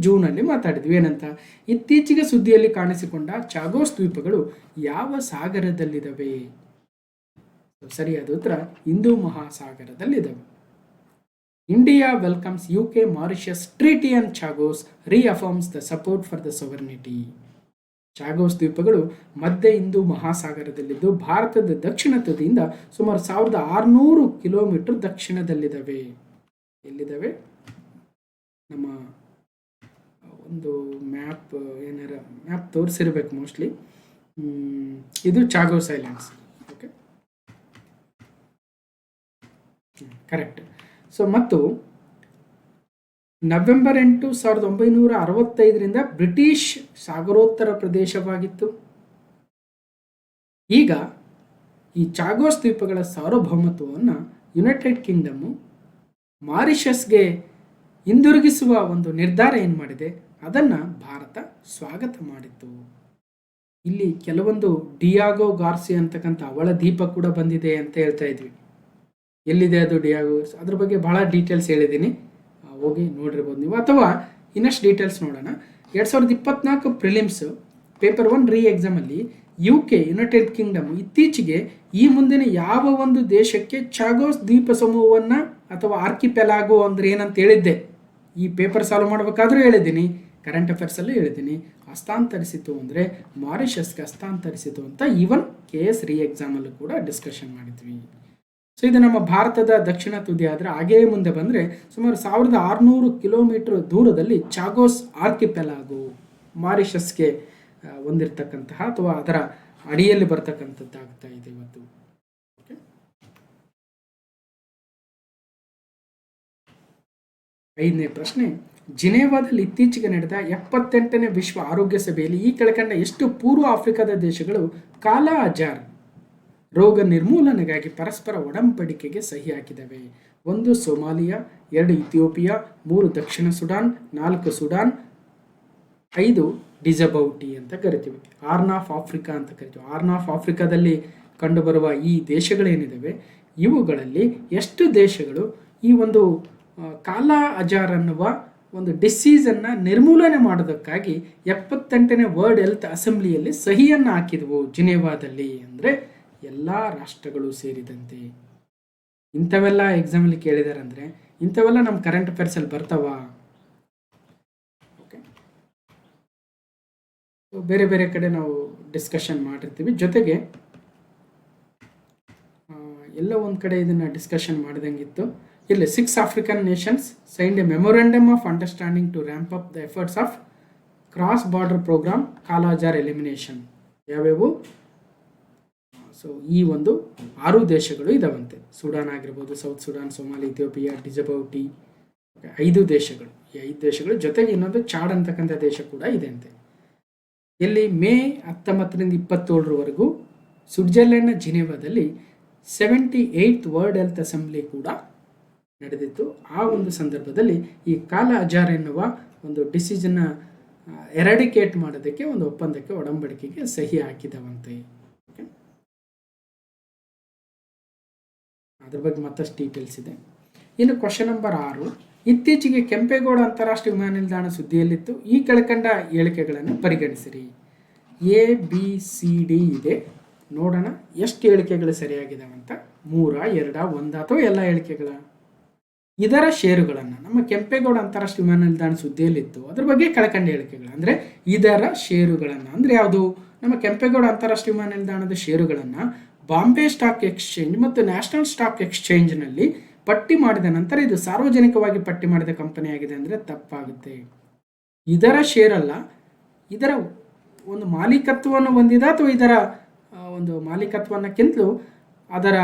ಜೂನಲ್ಲಿ ಮಾತಾಡಿದ್ವಿ. ಏನಂತ? ಇತ್ತೀಚೆಗೆ ಸುದ್ದಿಯಲ್ಲಿ ಕಾಣಿಸಿಕೊಂಡ ಚಾಗೋಸ್ ದ್ವೀಪಗಳು ಯಾವ ಸಾಗರದಲ್ಲಿದ್ದಾವೆ? ಸರಿಯಾದ ಉತ್ತರ ಹಿಂದೂ ಮಹಾಸಾಗರದಲ್ಲಿದ್ದಾವೆ. India welcomes UK Mauritius treaty on Chagos reaffirms the support for the sovereignty. Chagos ದ್ವೀಪಗಳು ಮಧ್ಯ ಹಿಂದೂ ಮಹಾಸಾಗರದಲ್ಲಿದ್ದು ಭಾರತದ ದಕ್ಷಿಣ ತುದಿಯಿಂದ ಸುಮಾರು 1600 ಕಿಲೋಮೀಟರ್ ದಕ್ಷಿಣದಲ್ಲಿದ್ದಾವೆ. ಎಲ್ಲಿದ್ದಾವೆ? ನಮ್ಮ ಒಂದು ಮ್ಯಾಪ್ ತೋರಿಸಿರ್ಬೇಕು ಮೋಸ್ಟ್ಲಿ. ಇದು Chagos islands. Okay, correct. So ಮತ್ತು ನವೆಂಬರ್ 8, 1965ರಿಂದ ಬ್ರಿಟಿಷ್ ಸಾಗರೋತ್ತರ ಪ್ರದೇಶವಾಗಿತ್ತು. ಈಗ ಈ ಚಾಗೋಸ್ ದ್ವೀಪಗಳ ಸಾರ್ವಭೌಮತ್ವವನ್ನು ಯುನೈಟೆಡ್ ಕಿಂಗ್ಡಮ್ಮು ಮಾರಿಷಸ್ಗೆ ಹಿಂದಿರುಗಿಸುವ ಒಂದು ನಿರ್ಧಾರ ಏನು ಮಾಡಿದೆ, ಅದನ್ನು ಭಾರತ ಸ್ವಾಗತ ಮಾಡಿತ್ತು. ಇಲ್ಲಿ ಕೆಲವೊಂದು ಡಿಯಾಗೋ ಗಾರ್ಸಿ ಅಂತಕ್ಕಂಥ ಅವಳ ದ್ವೀಪ ಕೂಡ ಬಂದಿದೆ ಅಂತ ಹೇಳ್ತಾ ಇದ್ವಿ. ಎಲ್ಲಿದೆ ಅದು ಡಿಯಾಗೋ? ಅದ್ರ ಬಗ್ಗೆ ಭಾಳ ಡೀಟೇಲ್ಸ್ ಹೇಳಿದ್ದೀನಿ, ಹೋಗಿ ನೋಡಿರ್ಬೋದು ನೀವು. ಅಥವಾ ಇನ್ನಷ್ಟು ಡೀಟೇಲ್ಸ್ ನೋಡೋಣ. 2024 ಪ್ರಿಲಿಮ್ಸ್ ಪೇಪರ್ 1 ಎಕ್ಸಾಮಲ್ಲಿ UK ಯುನೈಟೆಡ್ ಕಿಂಗ್ಡಮ್ ಇತ್ತೀಚೆಗೆ ಈ ಮುಂದಿನ ಯಾವ ಒಂದು ದೇಶಕ್ಕೆ ಚಾಗೋಸ್ ದ್ವೀಪ ಸಮೂಹವನ್ನು ಅಥವಾ ಆರ್ಕಿಪೆಲಾಗೋ ಅಂದರೆ ಏನಂತ ಹೇಳಿದ್ದೆ, ಈ ಪೇಪರ್ ಸಾಲ್ವ್ ಮಾಡಬೇಕಾದ್ರೂ ಹೇಳಿದ್ದೀನಿ, ಕರೆಂಟ್ ಅಫೇರ್ಸಲ್ಲೂ ಹೇಳಿದ್ದೀನಿ. ಹಸ್ತಾಂತರಿಸಿತು ಅಂದರೆ ಮಾರಿಷಸ್ಗೆ ಹಸ್ತಾಂತರಿಸಿತು ಅಂತ ಈವನ್ KS ಎಕ್ಸಾಮಲ್ಲೂ ಕೂಡ ಡಿಸ್ಕಷನ್ ಮಾಡಿದ್ವಿ. ಸೊ ಇದು ನಮ್ಮ ಭಾರತದ ದಕ್ಷಿಣ ತುದಿ ಆದರೆ ಹಾಗೇ ಮುಂದೆ ಬಂದರೆ ಸುಮಾರು 1600 ಕಿಲೋಮೀಟರ್ ದೂರದಲ್ಲಿ ಚಾಗೋಸ್ ಆರ್ಕಿಪೆಲಾಗೋ ಮಾರಿಷಸ್ಗೆ ಹೊಂದಿರತಕ್ಕಂತಹ ಅಥವಾ ಅದರ ಅಡಿಯಲ್ಲಿ ಬರ್ತಕ್ಕಂಥದ್ದಾಗ್ತಾ ಇದೆ ಇವತ್ತು. ಓಕೆ, 5ನೇ ಪ್ರಶ್ನೆ, ಜಿನೇವಾದಲ್ಲಿ ಇತ್ತೀಚೆಗೆ ನಡೆದ 78ನೇ ವಿಶ್ವ ಆರೋಗ್ಯ ಸಭೆಯಲ್ಲಿ ಈ ಕೆಳಕಂಡ ಎಷ್ಟು ಪೂರ್ವ ಆಫ್ರಿಕಾದ ದೇಶಗಳು ಕಾಲಾ ಅಜಾರ್ ರೋಗ ನಿರ್ಮೂಲನೆಗಾಗಿ ಪರಸ್ಪರ ಒಡಂಬಡಿಕೆಗೆ ಸಹಿ ಹಾಕಿದವೆ? 1 ಸೊಮಾಲಿಯಾ, 2 ಇಥಿಯೋಪಿಯಾ, 3 ದಕ್ಷಿಣ ಸುಡಾನ್, 4 ಸುಡಾನ್, 5 ಡಿಜಬೌಟಿ ಅಂತ ಕರಿತೀವಿ. ಹಾರ್ನ್ ಆಫ್ ಆಫ್ರಿಕಾ ಅಂತ ಕರಿತೀವಿ. ಹಾರ್ನ್ ಆಫ್ ಆಫ್ರಿಕಾದಲ್ಲಿ ಕಂಡುಬರುವ ಈ ದೇಶಗಳೇನಿದ್ದಾವೆ ಇವುಗಳಲ್ಲಿ ಎಷ್ಟು ದೇಶಗಳು ಈ ಒಂದು ಕಾಲಾ ಅಜಾರ್ ಅನ್ನುವ ಒಂದು ಡಿಸೀಸನ್ನು ನಿರ್ಮೂಲನೆ ಮಾಡೋದಕ್ಕಾಗಿ 78ನೇ ವರ್ಲ್ಡ್ ಹೆಲ್ತ್ ಅಸೆಂಬ್ಲಿಯಲ್ಲಿ ಸಹಿಯನ್ನು ಹಾಕಿದವು ಜಿನೇವಾದಲ್ಲಿ ಅಂದರೆ ಎಲ್ಲ ರಾಷ್ಟ್ರಗಳು ಸೇರಿದಂತೆ. ಇಂಥವೆಲ್ಲ ಎಕ್ಸಾಮಲ್ಲಿ ಕೇಳಿದಾರೆ ಅಂದರೆ ಇಂಥವೆಲ್ಲ ನಮ್ಮ ಕರೆಂಟ್ ಅಫೇರ್ಸಲ್ಲಿ ಬರ್ತಾವ. ಓಕೆ, ಬೇರೆ ಬೇರೆ ಕಡೆ ನಾವು ಡಿಸ್ಕಷನ್ ಮಾಡಿರ್ತೀವಿ. ಜೊತೆಗೆ ಎಲ್ಲ ಒಂದು ಕಡೆ ಇದನ್ನು ಡಿಸ್ಕಷನ್ ಮಾಡಿದಂಗಿತ್ತು. ಇಲ್ಲಿ 6 African nations signed a memorandum of understanding to ramp up the efforts of cross border programme kala-azar elimination. ಯಾವ್ಯಾವು? ಸೊ ಈ ಒಂದು 6 ದೇಶಗಳು ಇದಾವಂತೆ. ಸುಡಾನ್ ಆಗಿರ್ಬೋದು, South Sudan, Somali, Ethiopia, Djibouti, 5 ದೇಶಗಳು. ಈ 5 ದೇಶಗಳು ಜೊತೆಗೆ ಇನ್ನೊಂದು ಚಾಡ್ ಅಂತಕ್ಕಂಥ ದೇಶ ಕೂಡ ಇದೆ ಅಂತೆ. ಇಲ್ಲಿ ಮೇ 19ರಿಂದ 27ರವರೆಗೂ ಸ್ವಿಟ್ಜರ್ಲೆಂಡ್ನ ಜಿನೇವಾದಲ್ಲಿ 78th ವರ್ಲ್ಡ್ ಹೆಲ್ತ್ ಅಸೆಂಬ್ಲಿ ಕೂಡ ನಡೆದಿತ್ತು. ಆ ಒಂದು ಸಂದರ್ಭದಲ್ಲಿ ಈ ಕಾಲಾ ಅಜಾರ್ ಎನ್ನುವ ಒಂದು ಡಿಸೀಸನ್ನು ಎರಾಡಿಕೇಟ್ ಮಾಡೋದಕ್ಕೆ ಒಂದು ಒಪ್ಪಂದಕ್ಕೆ, ಒಡಂಬಡಿಕೆಗೆ ಸಹಿ ಹಾಕಿದವಂತೆ. ಓಕೆ, ಅದ್ರ ಬಗ್ಗೆ ಮತ್ತಷ್ಟು ಡೀಟೇಲ್ಸ್ ಇದೆ. ಇನ್ನು ಕ್ವಶನ್ ನಂಬರ್ 6, ಇತ್ತೀಚೆಗೆ ಕೆಂಪೇಗೌಡ ಅಂತಾರಾಷ್ಟ್ರೀಯ ವಿಮಾನ ನಿಲ್ದಾಣ ಸುದ್ದಿಯಲ್ಲಿತ್ತು. ಈ ಕೆಳಕಂಡ ಹೇಳಿಕೆಗಳನ್ನು ಪರಿಗಣಿಸಿರಿ. A B C D ಇದೆ. ನೋಡೋಣ ಎಷ್ಟು ಹೇಳಿಕೆಗಳು ಸರಿಯಾಗಿದ್ದಾವೆ ಅಂತ. 3, 2, 1 ಅಥವಾ ಎಲ್ಲ ಹೇಳಿಕೆಗಳ? ಇದರ ಷೇರುಗಳನ್ನು, ನಮ್ಮ ಕೆಂಪೇಗೌಡ ಅಂತಾರಾಷ್ಟ್ರೀಯ ವಿಮಾನ ನಿಲ್ದಾಣ ಸುದ್ದಿಯಲ್ಲಿತ್ತು ಅದ್ರ ಬಗ್ಗೆ ಕೆಳಕಂಡ ಹೇಳಿಕೆಗಳು ಅಂದರೆ ಇದರ ಷೇರುಗಳನ್ನು ಅಂದರೆ ಯಾವುದು? ನಮ್ಮ ಕೆಂಪೇಗೌಡ ಅಂತಾರಾಷ್ಟ್ರೀಯ ವಿಮಾನ ನಿಲ್ದಾಣದ ಷೇರುಗಳನ್ನು ಬಾಂಬೆ ಸ್ಟಾಕ್ ಎಕ್ಸ್ಚೇಂಜ್ ಮತ್ತು ನ್ಯಾಷನಲ್ ಸ್ಟಾಕ್ ಎಕ್ಸ್ಚೇಂಜ್ನಲ್ಲಿ ಪಟ್ಟಿ ಮಾಡಿದ ನಂತರ ಇದು ಸಾರ್ವಜನಿಕವಾಗಿ ಪಟ್ಟಿ ಮಾಡಿದ ಕಂಪನಿ ಆಗಿದೆ ಅಂದರೆ ತಪ್ಪಾಗುತ್ತೆ. ಇದರ ಷೇರಲ್ಲ, ಇದರ ಒಂದು ಮಾಲೀಕತ್ವವನ್ನು ಹೊಂದಿದ ಅಥವಾ ಇದರ ಒಂದು ಮಾಲೀಕತ್ವನಕ್ಕಿಂತಲೂ ಅದರ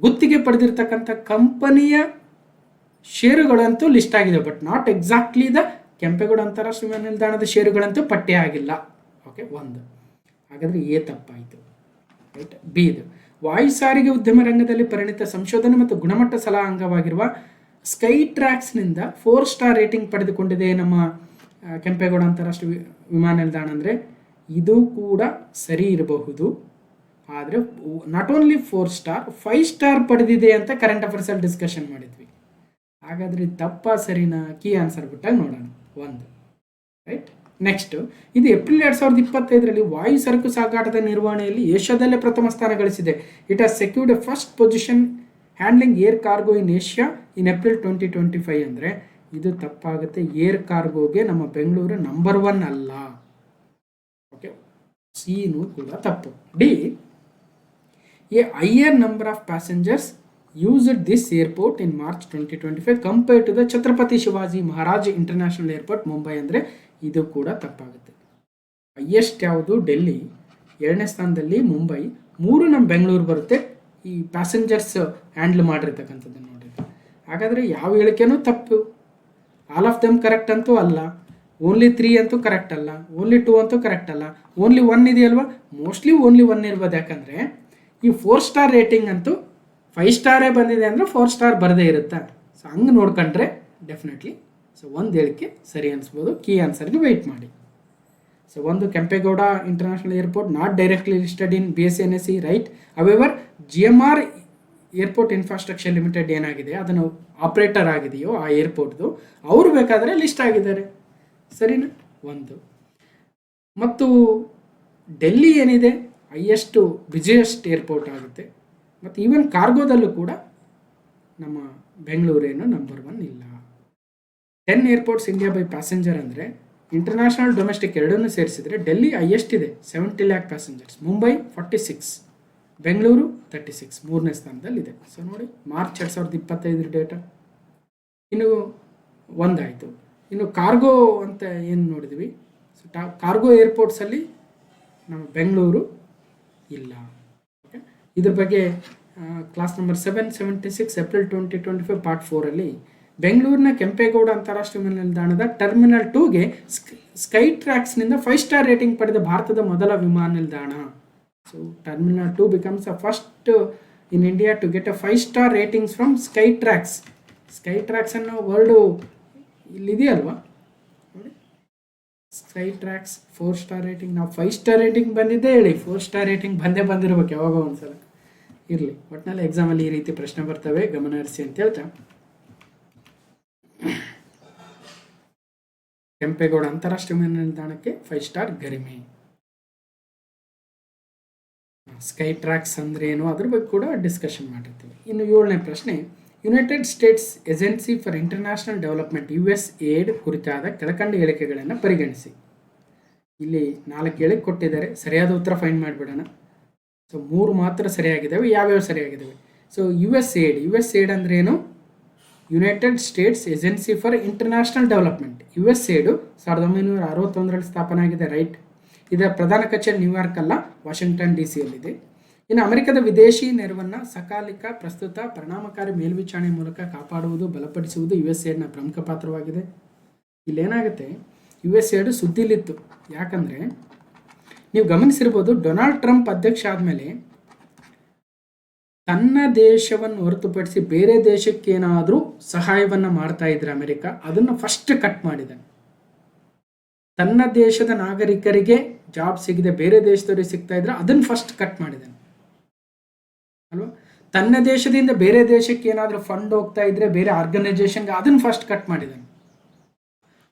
ಗುತ್ತಿಗೆ ಪಡೆದಿರ್ತಕ್ಕಂಥ ಕಂಪನಿಯ ಷೇರುಗಳಂತೂ ಲಿಸ್ಟ್ ಆಗಿದೆ, but not exactly the Kempegowda ಅಂತಾರಾಷ್ಟ್ರೀಯ ವಿಮಾನ ನಿಲ್ದಾಣದ ಷೇರುಗಳಂತೂ ಪಟ್ಟಿ ಆಗಿಲ್ಲ. ಓಕೆ, 1. ಹಾಗಾದರೆ ಎ ತಪ್ಪಾಯಿತು. ರೈಟ್. ಬಿ ಇದು ವಾಯು ಸಾರಿಗೆ ಉದ್ಯಮ ರಂಗದಲ್ಲಿ ಪರಿಣಿತ ಸಂಶೋಧನೆ ಮತ್ತು ಗುಣಮಟ್ಟ ಸಲಹಾ ಅಂಗವಾಗಿರುವ ಸ್ಕೈ ಟ್ರ್ಯಾಕ್ಸ್ನಿಂದ 4 ಸ್ಟಾರ್ ರೇಟಿಂಗ್ ಪಡೆದುಕೊಂಡಿದೆ ನಮ್ಮ ಕೆಂಪೇಗೌಡ ಅಂತಾರಾಷ್ಟ್ರೀಯ ವಿಮಾನ ನಿಲ್ದಾಣ ಅಂದರೆ ಇದು ಕೂಡ ಸರಿ ಇರಬಹುದು. ಆದರೆ ನಾಟ್ ಓನ್ಲಿ 4 ಸ್ಟಾರ್ 5 ಸ್ಟಾರ್ ಪಡೆದಿದೆ ಅಂತ ಕರೆಂಟ್ ಅಫೇರ್ಸಲ್ಲಿ ಡಿಸ್ಕಷನ್ ಮಾಡಿದ್ವಿ. ಹಾಗಾದರೆ ತಪ್ಪಾ ಸರಿನಾ? ಕೀ ಆನ್ಸರ್ ಬಿಟ್ಟಾಗ ನೋಡೋಣ. 1. ರೈಟ್. ನೆಕ್ಸ್ಟ್, ಇದು ಏಪ್ರಿಲ್ 2025ರಲ್ಲಿ ವಾಯು ಸರಕು ಸಾಗಾಟದ ನಿರ್ವಹಣೆಯಲ್ಲಿ ಏಷ್ಯಾದಲ್ಲೇ ಪ್ರಥಮ ಸ್ಥಾನ ಗಳಿಸಿದೆ. It has secured A first position handling air cargo in Asia in April 2025 ಅಂದರೆ ಇದು ತಪ್ಪಾಗುತ್ತೆ. ಏರ್ ಕಾರ್ಗೋಗೆ ನಮ್ಮ ಬೆಂಗಳೂರು ನಂಬರ್ 1 ಅಲ್ಲ. ಓಕೆ, ಸಿನೂ ಕೂಡ ತಪ್ಪು. D, A higher number of passengers used this airport in March 2025 compared to the Chhatrapati Shivaji Maharaj international airport Mumbai ಅಂದರೆ ಇದು ಕೂಡ ತಪ್ಪಾಗುತ್ತೆ. ಹೈಯೆಸ್ಟ್ ಯಾವುದು? ಡೆಲ್ಲಿ, 2ನೇ ಸ್ಥಾನದಲ್ಲಿ ಮುಂಬೈ, 3 ನಮ್ಮ ಬೆಂಗಳೂರು ಬರುತ್ತೆ ಈ ಪ್ಯಾಸೆಂಜರ್ಸ್ ಹ್ಯಾಂಡ್ಲ್ ಮಾಡಿರ್ತಕ್ಕಂಥದ್ದು ನೋಡಿದ್ರೆ. ಹಾಗಾದರೆ ಯಾವ ಹೇಳಿಕೆನೂ ತಪ್ಪು. ಆಲ್ ಆಫ್ ದೆಮ್ ಕರೆಕ್ಟ್ ಅಂತೂ ಅಲ್ಲ. ಓನ್ಲಿ 3 ಅಂತೂ ಕರೆಕ್ಟ್ ಅಲ್ಲ. ಓನ್ಲಿ 2 ಅಂತೂ ಕರೆಕ್ಟ್ ಅಲ್ಲ. ಓನ್ಲಿ 1 ಇದೆಯಲ್ವಾ? ಮೋಸ್ಟ್ಲಿ ಓನ್ಲಿ 1 ಇರ್ಬೋದು. ಯಾಕಂದರೆ ಈ 4 ಸ್ಟಾರ್ ರೇಟಿಂಗ್ ಅಂತೂ 5 ಸ್ಟಾರೇ ಬಂದಿದೆ ಅಂದರೆ 4 ಸ್ಟಾರ್ ಬರದೇ ಇರುತ್ತಾ? ಸೊ ಹಂಗೆ ನೋಡ್ಕೊಂಡ್ರೆ ಡೆಫಿನೆಟ್ಲಿ ಸೊ 1 ಹೇಳಿಕೆ ಸರಿ ಅನಿಸ್ಬೋದು. ಕೀ ಆನ್ಸರ್ಗೆ ವೆಯ್ಟ್ ಮಾಡಿ. So 1 Kempegowda international airport not directly listed in BSNSE, right. However GMR airport infrastructure limited ಏನಾಗಿದೆ ಅದನ್ನು ಆಪ್ರೇಟರ್ ಆಗಿದೆಯೋ ಆ ಏರ್ಪೋರ್ಟ್ದು ಅವರು ಬೇಕಾದರೆ ಲಿಸ್ಟ್ ಆಗಿದ್ದಾರೆ. ಸರಿನಾ? 1. ಮತ್ತು ಡೆಲ್ಲಿ ಏನಿದೆ ಹೈಯೆಸ್ಟು ಬಿಸಿಯೆಸ್ಟ್ ಏರ್ಪೋರ್ಟ್ ಆಗುತ್ತೆ. ಮತ್ತು ಈವನ್ ಕಾರ್ಗೋದಲ್ಲೂ ಕೂಡ ನಮ್ಮ ಬೆಂಗಳೂರೇನು ನಂಬರ್ 1 ಇಲ್ಲ. 10 ಏರ್ಪೋರ್ಟ್ಸ್ ಇಂಡಿಯಾ ಬೈ ಪ್ಯಾಸೆಂಜರ್ ಅಂದರೆ ಇಂಟರ್ನ್ಯಾಷನಲ್ ಡೊಮೆಸ್ಟಿಕ್ ಎರಡನ್ನೂ ಸೇರಿಸಿದರೆ ಡೆಲ್ಲಿ ಹೈಯೆಸ್ಟ್ ಇದೆ, 70 lakh ಪ್ಯಾಸೆಂಜರ್ಸ್. ಮುಂಬೈ 46, ಬೆಂಗಳೂರು 36, 3ನೇ ಸ್ಥಾನದಲ್ಲಿದೆ. ಸೊ ನೋಡಿ, ಮಾರ್ಚ್ 2025 ಡೇಟಾ. ಇನ್ನು 1 ಆಯಿತು. ಇನ್ನು ಕಾರ್ಗೋ ಅಂತ ಏನು ನೋಡಿದ್ವಿ, ಸೊ ಕಾರ್ಗೋ ಏರ್ಪೋರ್ಟ್ಸಲ್ಲಿ ನಮ್ಮ ಬೆಂಗಳೂರು ಇಲ್ಲ. ಓಕೆ, ಇದ್ರ ಬಗ್ಗೆ ಕ್ಲಾಸ್ ನಂಬರ್ 776 ಏಪ್ರಿಲ್ 2025 ಪಾರ್ಟ್ 4ಅಲ್ಲಿ ಬೆಂಗಳೂರಿನ ಕೆಂಪೇಗೌಡ ಅಂತಾರಾಷ್ಟ್ರೀಯ ವಿಮಾನ ನಿಲ್ದಾಣದ ಟರ್ಮಿನಲ್ 2ಗೆ ಸ್ಕೈ ಟ್ರ್ಯಾಕ್ಸ್ನಿಂದ 5 ಸ್ಟಾರ್ ರೇಟಿಂಗ್ ಪಡೆದ ಭಾರತದ ಮೊದಲ ವಿಮಾನ ನಿಲ್ದಾಣ. So terminal 2 becomes a first in India to get a 5-star ratings from Skytrax. Skytrax ಅನ್ನೋ ವರ್ಡು ಇಲ್ಲಿದೆಯಲ್ವಾ ನೋಡಿ, ಸ್ಕೈಟ್ರಾಕ್ಸ್ 4-star ರೇಟಿಂಗ್. ನಾವು 5-star ರೇಟಿಂಗ್ ಬಂದಿದ್ದೇ ಹೇಳಿ, 4-star ರೇಟಿಂಗ್ ಬಂದಿರ್ಬೇಕು ಯಾವಾಗ ಒಂದ್ಸಲ. ಇರಲಿ, ಒಟ್ಟಿನಲ್ಲಿ ಎಕ್ಸಾಮಲ್ಲಿ ಈ ರೀತಿ ಪ್ರಶ್ನೆ ಬರ್ತವೆ, ಗಮನ ಹರಿಸಿ ಅಂತ ಹೇಳ್ತಾ, ಕೆಂಪೇಗೌಡ ಅಂತಾರಾಷ್ಟ್ರೀಯ ವಿಮಾನ ನಿಲ್ದಾಣಕ್ಕೆ 5-star ಗರಿಮೆ. ಸ್ಕೈ ಟ್ರಾಕ್ಸ್ ಅಂದ್ರೆ ಏನು ಅದ್ರ ಬಗ್ಗೆ ಕೂಡ ಡಿಸ್ಕಷನ್ ಮಾಡಿರ್ತೀವಿ. ಇನ್ನು 7ನೇ ಪ್ರಶ್ನೆ, United States agency for international development USAID ಕುರಿತಾದ ಕೆಳಕಂಡ ಹೇಳಿಕೆಗಳನ್ನು ಪರಿಗಣಿಸಿ. ಇಲ್ಲಿ 4 ಹೇಳಿಕೆ ಕೊಟ್ಟಿದ್ದಾರೆ, ಸರಿಯಾದ ಉತ್ತರ ಫೈಂಡ್ ಮಾಡಿಬಿಡೋಣ. ಸೊ 3 ಮಾತ್ರ ಸರಿಯಾಗಿದ್ದಾವೆ. ಯಾವ್ಯಾವ ಸರಿಯಾಗಿದ್ದಾವೆ? ಸೊ USAID ಅಂದ್ರೆ ಏನು? United States agency for international development. USAID 1961ರಲ್ಲಿ ಸ್ಥಾಪನೆ ಆಗಿದೆ, ರೈಟ್. ಇದರ ಪ್ರಧಾನ ಕಚೇರಿ ನ್ಯೂಯಾರ್ಕ್ ಅಲ್ಲ, ವಾಷಿಂಗ್ಟನ್ DC ಯಲ್ಲಿದೆ. ಇನ್ನು ಅಮೆರಿಕದ ವಿದೇಶಿ ನೆರವನ್ನು ಸಕಾಲಿಕ, ಪ್ರಸ್ತುತ, ಪರಿಣಾಮಕಾರಿ ಮೇಲ್ವಿಚಾರಣೆ ಮೂಲಕ ಕಾಪಾಡುವುದು, ಬಲಪಡಿಸುವುದು USAIDನ ಪ್ರಮುಖ ಪಾತ್ರವಾಗಿದೆ. ಇಲ್ಲೇನಾಗುತ್ತೆ, USAID ಸುದ್ದಿಲಿತ್ತು. ಯಾಕಂದರೆ ನೀವು ಗಮನಿಸಿರ್ಬೋದು, ಡೊನಾಲ್ಡ್ ಟ್ರಂಪ್ ಅಧ್ಯಕ್ಷ ಆದಮೇಲೆ ತನ್ನ ದೇಶವನ್ನು ಹೊರತುಪಡಿಸಿ ಬೇರೆ ದೇಶಕ್ಕೇನಾದರೂ ಸಹಾಯವನ್ನು ಮಾಡ್ತಾ ಇದ್ರೆ ಅಮೆರಿಕ, ಅದನ್ನು ಫಸ್ಟ್ ಕಟ್ ಮಾಡಿದ್ದಾನೆ. ತನ್ನ ದೇಶದ ನಾಗರಿಕರಿಗೆ ಜಾಬ್ ಸಿಗದೆ ಬೇರೆ ದೇಶದವರಿಗೆ ಸಿಗ್ತಾ ಇದ್ರೆ ಅದನ್ನು ಫಸ್ಟ್ ಕಟ್ ಮಾಡಿದ್ದಾನೆ ಅಲ್ವಾ. ತನ್ನ ದೇಶದಿಂದ ಬೇರೆ ದೇಶಕ್ಕೆ ಏನಾದರೂ ಫಂಡ್ ಹೋಗ್ತಾ ಇದ್ರೆ ಬೇರೆ ಆರ್ಗನೈಸೇಷನ್ಗೆ ಅದನ್ನು ಫಸ್ಟ್ ಕಟ್ ಮಾಡಿದ್ದಾನೆ.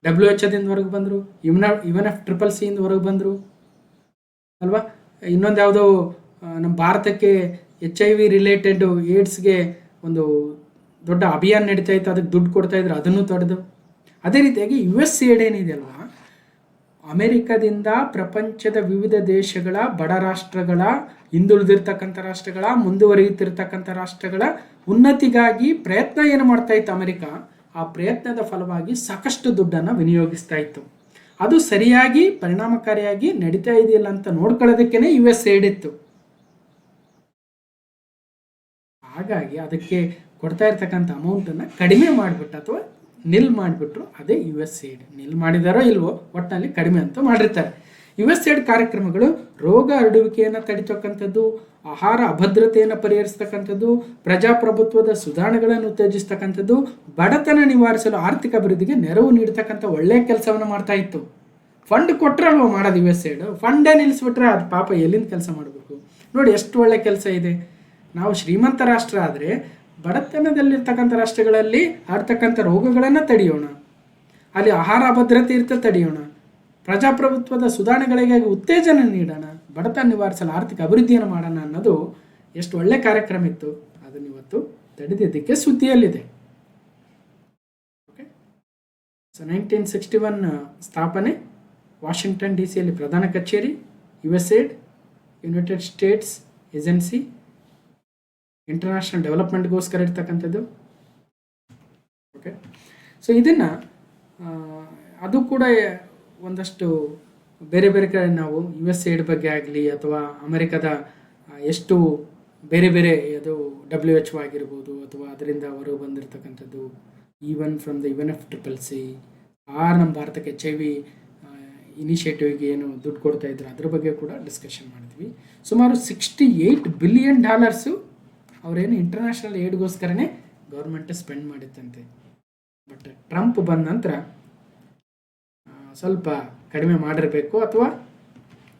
WHO ಹೊರಗೆ ಬಂದರು, UNFCCC ಹೊರಗೆ ಬಂದರು ಅಲ್ವಾ. ಇನ್ನೊಂದು ಯಾವುದೋ ನಮ್ಮ ಭಾರತಕ್ಕೆ HIV ರಿಲೇಟೆಡ್ ಏಡ್ಸ್ಗೆ ಒಂದು ದೊಡ್ಡ ಅಭಿಯಾನ ನಡೀತಾ ಇತ್ತು, ಅದಕ್ಕೆ ದುಡ್ಡು ಕೊಡ್ತಾ ಇದ್ರು, ಅದನ್ನು ತೊಡೆದು. ಅದೇ ರೀತಿಯಾಗಿ USAID ಏನಿದೆಯಲ್ವಾ, ಅಮೆರಿಕದಿಂದ ಪ್ರಪಂಚದ ವಿವಿಧ ದೇಶಗಳ, ಬಡ ರಾಷ್ಟ್ರಗಳ, ಹಿಂದುಳಿದಿರ್ತಕ್ಕಂಥ ರಾಷ್ಟ್ರಗಳ, ಮುಂದುವರಿಯುತ್ತಿರ್ತಕ್ಕಂಥ ರಾಷ್ಟ್ರಗಳ ಉನ್ನತಿಗಾಗಿ ಪ್ರಯತ್ನ ಏನು ಮಾಡ್ತಾ ಇತ್ತು ಅಮೆರಿಕ, ಆ ಪ್ರಯತ್ನದ ಫಲವಾಗಿ ಸಾಕಷ್ಟು ದುಡ್ಡನ್ನು ವಿನಿಯೋಗಿಸ್ತಾ ಇತ್ತು. ಅದು ಸರಿಯಾಗಿ ಪರಿಣಾಮಕಾರಿಯಾಗಿ ನಡೀತಾ ಇದೆಯಲ್ಲ ಅಂತ ನೋಡ್ಕೊಳ್ಳೋದಕ್ಕೇನೆ USAID ಇತ್ತು. ಹಾಗಾಗಿ ಅದಕ್ಕೆ ಕೊಡ್ತಾ ಇರ್ತಕ್ಕಂಥ ಅಮೌಂಟನ್ನು ಕಡಿಮೆ ಮಾಡಿಬಿಟ್ಟು ಅಥವಾ ನಿಲ್ ಮಾಡಿಬಿಟ್ರು, ಅದೇ USAID. ನಿಲ್ ಮಾಡಿದಾರೋ ಇಲ್ವೋ, ಒಟ್ಟಿನಲ್ಲಿ ಕಡಿಮೆ ಅಂತ ಮಾಡಿರ್ತಾರೆ. USAID ಕಾರ್ಯಕ್ರಮಗಳು ರೋಗ ಹರಡುವಿಕೆಯನ್ನು ತಡಿತಕ್ಕಂಥದ್ದು, ಆಹಾರ ಅಭದ್ರತೆಯನ್ನು ಪರಿಹರಿಸ್ತಕ್ಕಂಥದ್ದು, ಪ್ರಜಾಪ್ರಭುತ್ವದ ಸುಧಾರಣೆಗಳನ್ನು ಉತ್ತೇಜಿಸ್ತಕ್ಕಂಥದ್ದು, ಬಡತನ ನಿವಾರಿಸಲು ಆರ್ಥಿಕ ಅಭಿವೃದ್ಧಿಗೆ ನೆರವು ನೀಡತಕ್ಕಂಥ ಒಳ್ಳೆಯ ಕೆಲಸವನ್ನು ಮಾಡ್ತಾ ಇತ್ತು. ಫಂಡ್ ಕೊಟ್ಟರೆ ಅಲ್ವ ಮಾಡೋದು USAID. ಫಂಡೇ ನಿಲ್ಲಿಸ್ಬಿಟ್ರೆ ಅದು ಪಾಪ ಎಲ್ಲಿಂದ ಕೆಲಸ ಮಾಡಬೇಕು ನೋಡಿ. ಎಷ್ಟು ಒಳ್ಳೆ ಕೆಲಸ ಇದೆ. ನಾವು ಶ್ರೀಮಂತ ರಾಷ್ಟ್ರ ಆದರೆ ಬಡತನದಲ್ಲಿರ್ತಕ್ಕಂಥ ರಾಷ್ಟ್ರಗಳಲ್ಲಿ ಹರಡ್ತಕ್ಕಂಥ ರೋಗಗಳನ್ನು ತಡೆಯೋಣ, ಅಲ್ಲಿ ಆಹಾರ ಭದ್ರತೆ ಇರ್ತ ತಡೆಯೋಣ, ಪ್ರಜಾಪ್ರಭುತ್ವದ ಸುಧಾರಣೆಗಳಿಗಾಗಿ ಉತ್ತೇಜನ ನೀಡೋಣ, ಬಡತನ ನಿವಾರಿಸಲು ಆರ್ಥಿಕ ಅಭಿವೃದ್ಧಿಯನ್ನು ಮಾಡೋಣ ಅನ್ನೋದು ಎಷ್ಟು ಒಳ್ಳೆ ಕಾರ್ಯಕ್ರಮ ಇತ್ತು. ಅದನ್ನು ಇವತ್ತು ತಡೆದಿದ್ದಕ್ಕೆ ಸುದ್ದಿಯಲ್ಲಿದೆ. ಓಕೆ. ಸೊ 1961 ಸ್ಥಾಪನೆ, ವಾಷಿಂಗ್ಟನ್ DCಯಲ್ಲಿ ಪ್ರಧಾನ ಕಚೇರಿ, USAID United States agency international ಡೆವಲಪ್ಮೆಂಟ್ಗೋಸ್ಕರ ಇರ್ತಕ್ಕಂಥದ್ದು. ಓಕೆ. ಸೊ ಇದನ್ನು ಅದು ಕೂಡ ಒಂದಷ್ಟು ಬೇರೆ ಬೇರೆ ಕಡೆ ನಾವು USAID ಬಗ್ಗೆ ಆಗಲಿ ಅಥವಾ ಅಮೆರಿಕದ ಎಷ್ಟು ಬೇರೆ ಬೇರೆ ಅದು WHO ಆಗಿರ್ಬೋದು ಅಥವಾ ಅದರಿಂದ ಹೊರಗೆ ಬಂದಿರತಕ್ಕಂಥದ್ದು, ಈವನ್ ಫ್ರಮ್ ದ UNFCCC ನಮ್ಮ ಭಾರತಕ್ಕೆ HIV ಇನಿಷಿಯೇಟಿವ್ಗೆ ಏನು ದುಡ್ಡು ಕೊಡ್ತಾ ಇದ್ರು ಅದ್ರ ಬಗ್ಗೆ ಕೂಡ ಡಿಸ್ಕಷನ್ ಮಾಡಿದ್ವಿ. ಸುಮಾರು $68 ಬಿಲಿಯನ್ ಅವರೇನು ಇಂಟರ್ನ್ಯಾಷನಲ್ ಏಡ್ಗೋಸ್ಕರನೇ ಗೌರ್ಮೆಂಟ್ ಸ್ಪೆಂಡ್ ಮಾಡಿತ್ತಂತೆ. ಬಟ್ ಟ್ರಂಪ್ ಬಂದ ನಂತರ ಸ್ವಲ್ಪ ಕಡಿಮೆ ಮಾಡಿರಬೇಕು. ಅಥವಾ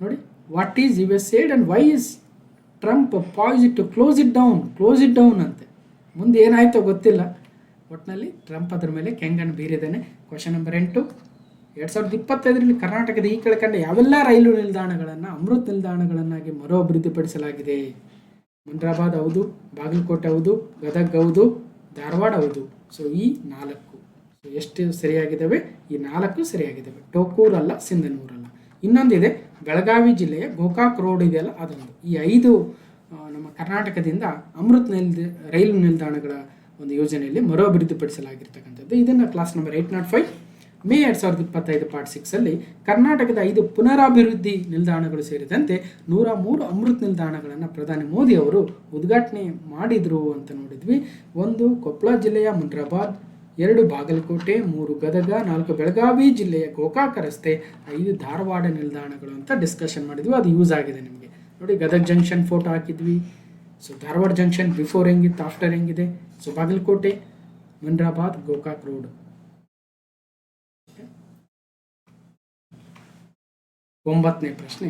ನೋಡಿ, what is USAID and why is Trump poised to close it down ಅಂತೆ. ಮುಂದೆ ಏನಾಯಿತೋ ಗೊತ್ತಿಲ್ಲ. ಒಟ್ಟಿನಲ್ಲಿ ಟ್ರಂಪ್ ಅದ್ರ ಮೇಲೆ ಕೆಂಗಣ್ಣು ಬೀರಿದ್ದಾನೆ. ಕ್ವಶನ್ ನಂಬರ್ 8, 2025ರಲ್ಲಿ ಕರ್ನಾಟಕದ ಈ ಕೆಳಕಂಡ ಯಾವೆಲ್ಲ ರೈಲು ನಿಲ್ದಾಣಗಳನ್ನು ಅಮೃತ್ ನಿಲ್ದಾಣಗಳನ್ನಾಗಿ ಮರು ಅಭಿವೃದ್ಧಿಪಡಿಸಲಾಗಿದೆ? ಮುಂಡ್ರಾಬಾದ್ ಹೌದು, ಬಾಗಲಕೋಟೆ ಹೌದು, ಗದಗ್ ಹೌದು, ಧಾರವಾಡ ಹೌದು. ಸೊ ಈ 4 ಎಷ್ಟು ಸರಿಯಾಗಿದ್ದಾವೆ? ಈ 4 ಸರಿಯಾಗಿದ್ದಾವೆ. ಟೋಕೂರ್ ಅಲ್ಲ, ಸಿಂಧನೂರಲ್ಲ. ಇನ್ನೊಂದಿದೆ, ಬೆಳಗಾವಿ ಜಿಲ್ಲೆಯ ಗೋಕಾಕ್ ರೋಡ್ ಇದೆಯಲ್ಲ ಅದೊಂದು. ಈ 5 ನಮ್ಮ ಕರ್ನಾಟಕದಿಂದ ಅಮೃತ್ ರೈಲು ನಿಲ್ದಾಣಗಳ ಒಂದು ಯೋಜನೆಯಲ್ಲಿ ಮರು ಅಭಿವೃದ್ಧಿಪಡಿಸಲಾಗಿರ್ತಕ್ಕಂಥದ್ದು. ಇದನ್ನು ಕ್ಲಾಸ್ ನಂಬರ್ 805 ಮೇ 2025 ಪಾರ್ಟ್ 6ಅಲ್ಲಿ ಕರ್ನಾಟಕದ 5 ಪುನರಾಭಿವೃದ್ಧಿ ನಿಲ್ದಾಣಗಳು ಸೇರಿದಂತೆ 103 ಅಮೃತ್ ನಿಲ್ದಾಣಗಳನ್ನು ಪ್ರಧಾನಿ ಮೋದಿ ಅವರು ಉದ್ಘಾಟನೆ ಮಾಡಿದರು ಅಂತ ನೋಡಿದ್ವಿ. 1 ಕೊಪ್ಪಳ ಜಿಲ್ಲೆಯ ಮುಂಡ್ರಾಬಾದ್, 2 ಬಾಗಲಕೋಟೆ, 3 ಗದಗ, 4 ಬೆಳಗಾವಿ ಜಿಲ್ಲೆಯ ಗೋಕಾಕ ರಸ್ತೆ, 5 ಧಾರವಾಡ ನಿಲ್ದಾಣಗಳು ಅಂತ ಡಿಸ್ಕಷನ್ ಮಾಡಿದ್ವಿ. ಅದು ಯೂಸ್ ಆಗಿದೆ ನಿಮಗೆ ನೋಡಿ. ಗದಗ ಜಂಕ್ಷನ್ ಫೋಟೋ ಹಾಕಿದ್ವಿ, ಸೊ ಧಾರವಾಡ ಜಂಕ್ಷನ್ ಬಿಫೋರ್ ಹೆಂಗಿತ್ತು, ಆಫ್ಟರ್ ಹೆಂಗಿದೆ. So Bagalkot, Mandrabad, Gokak road. 9ನೇ ಪ್ರಶ್ನೆ,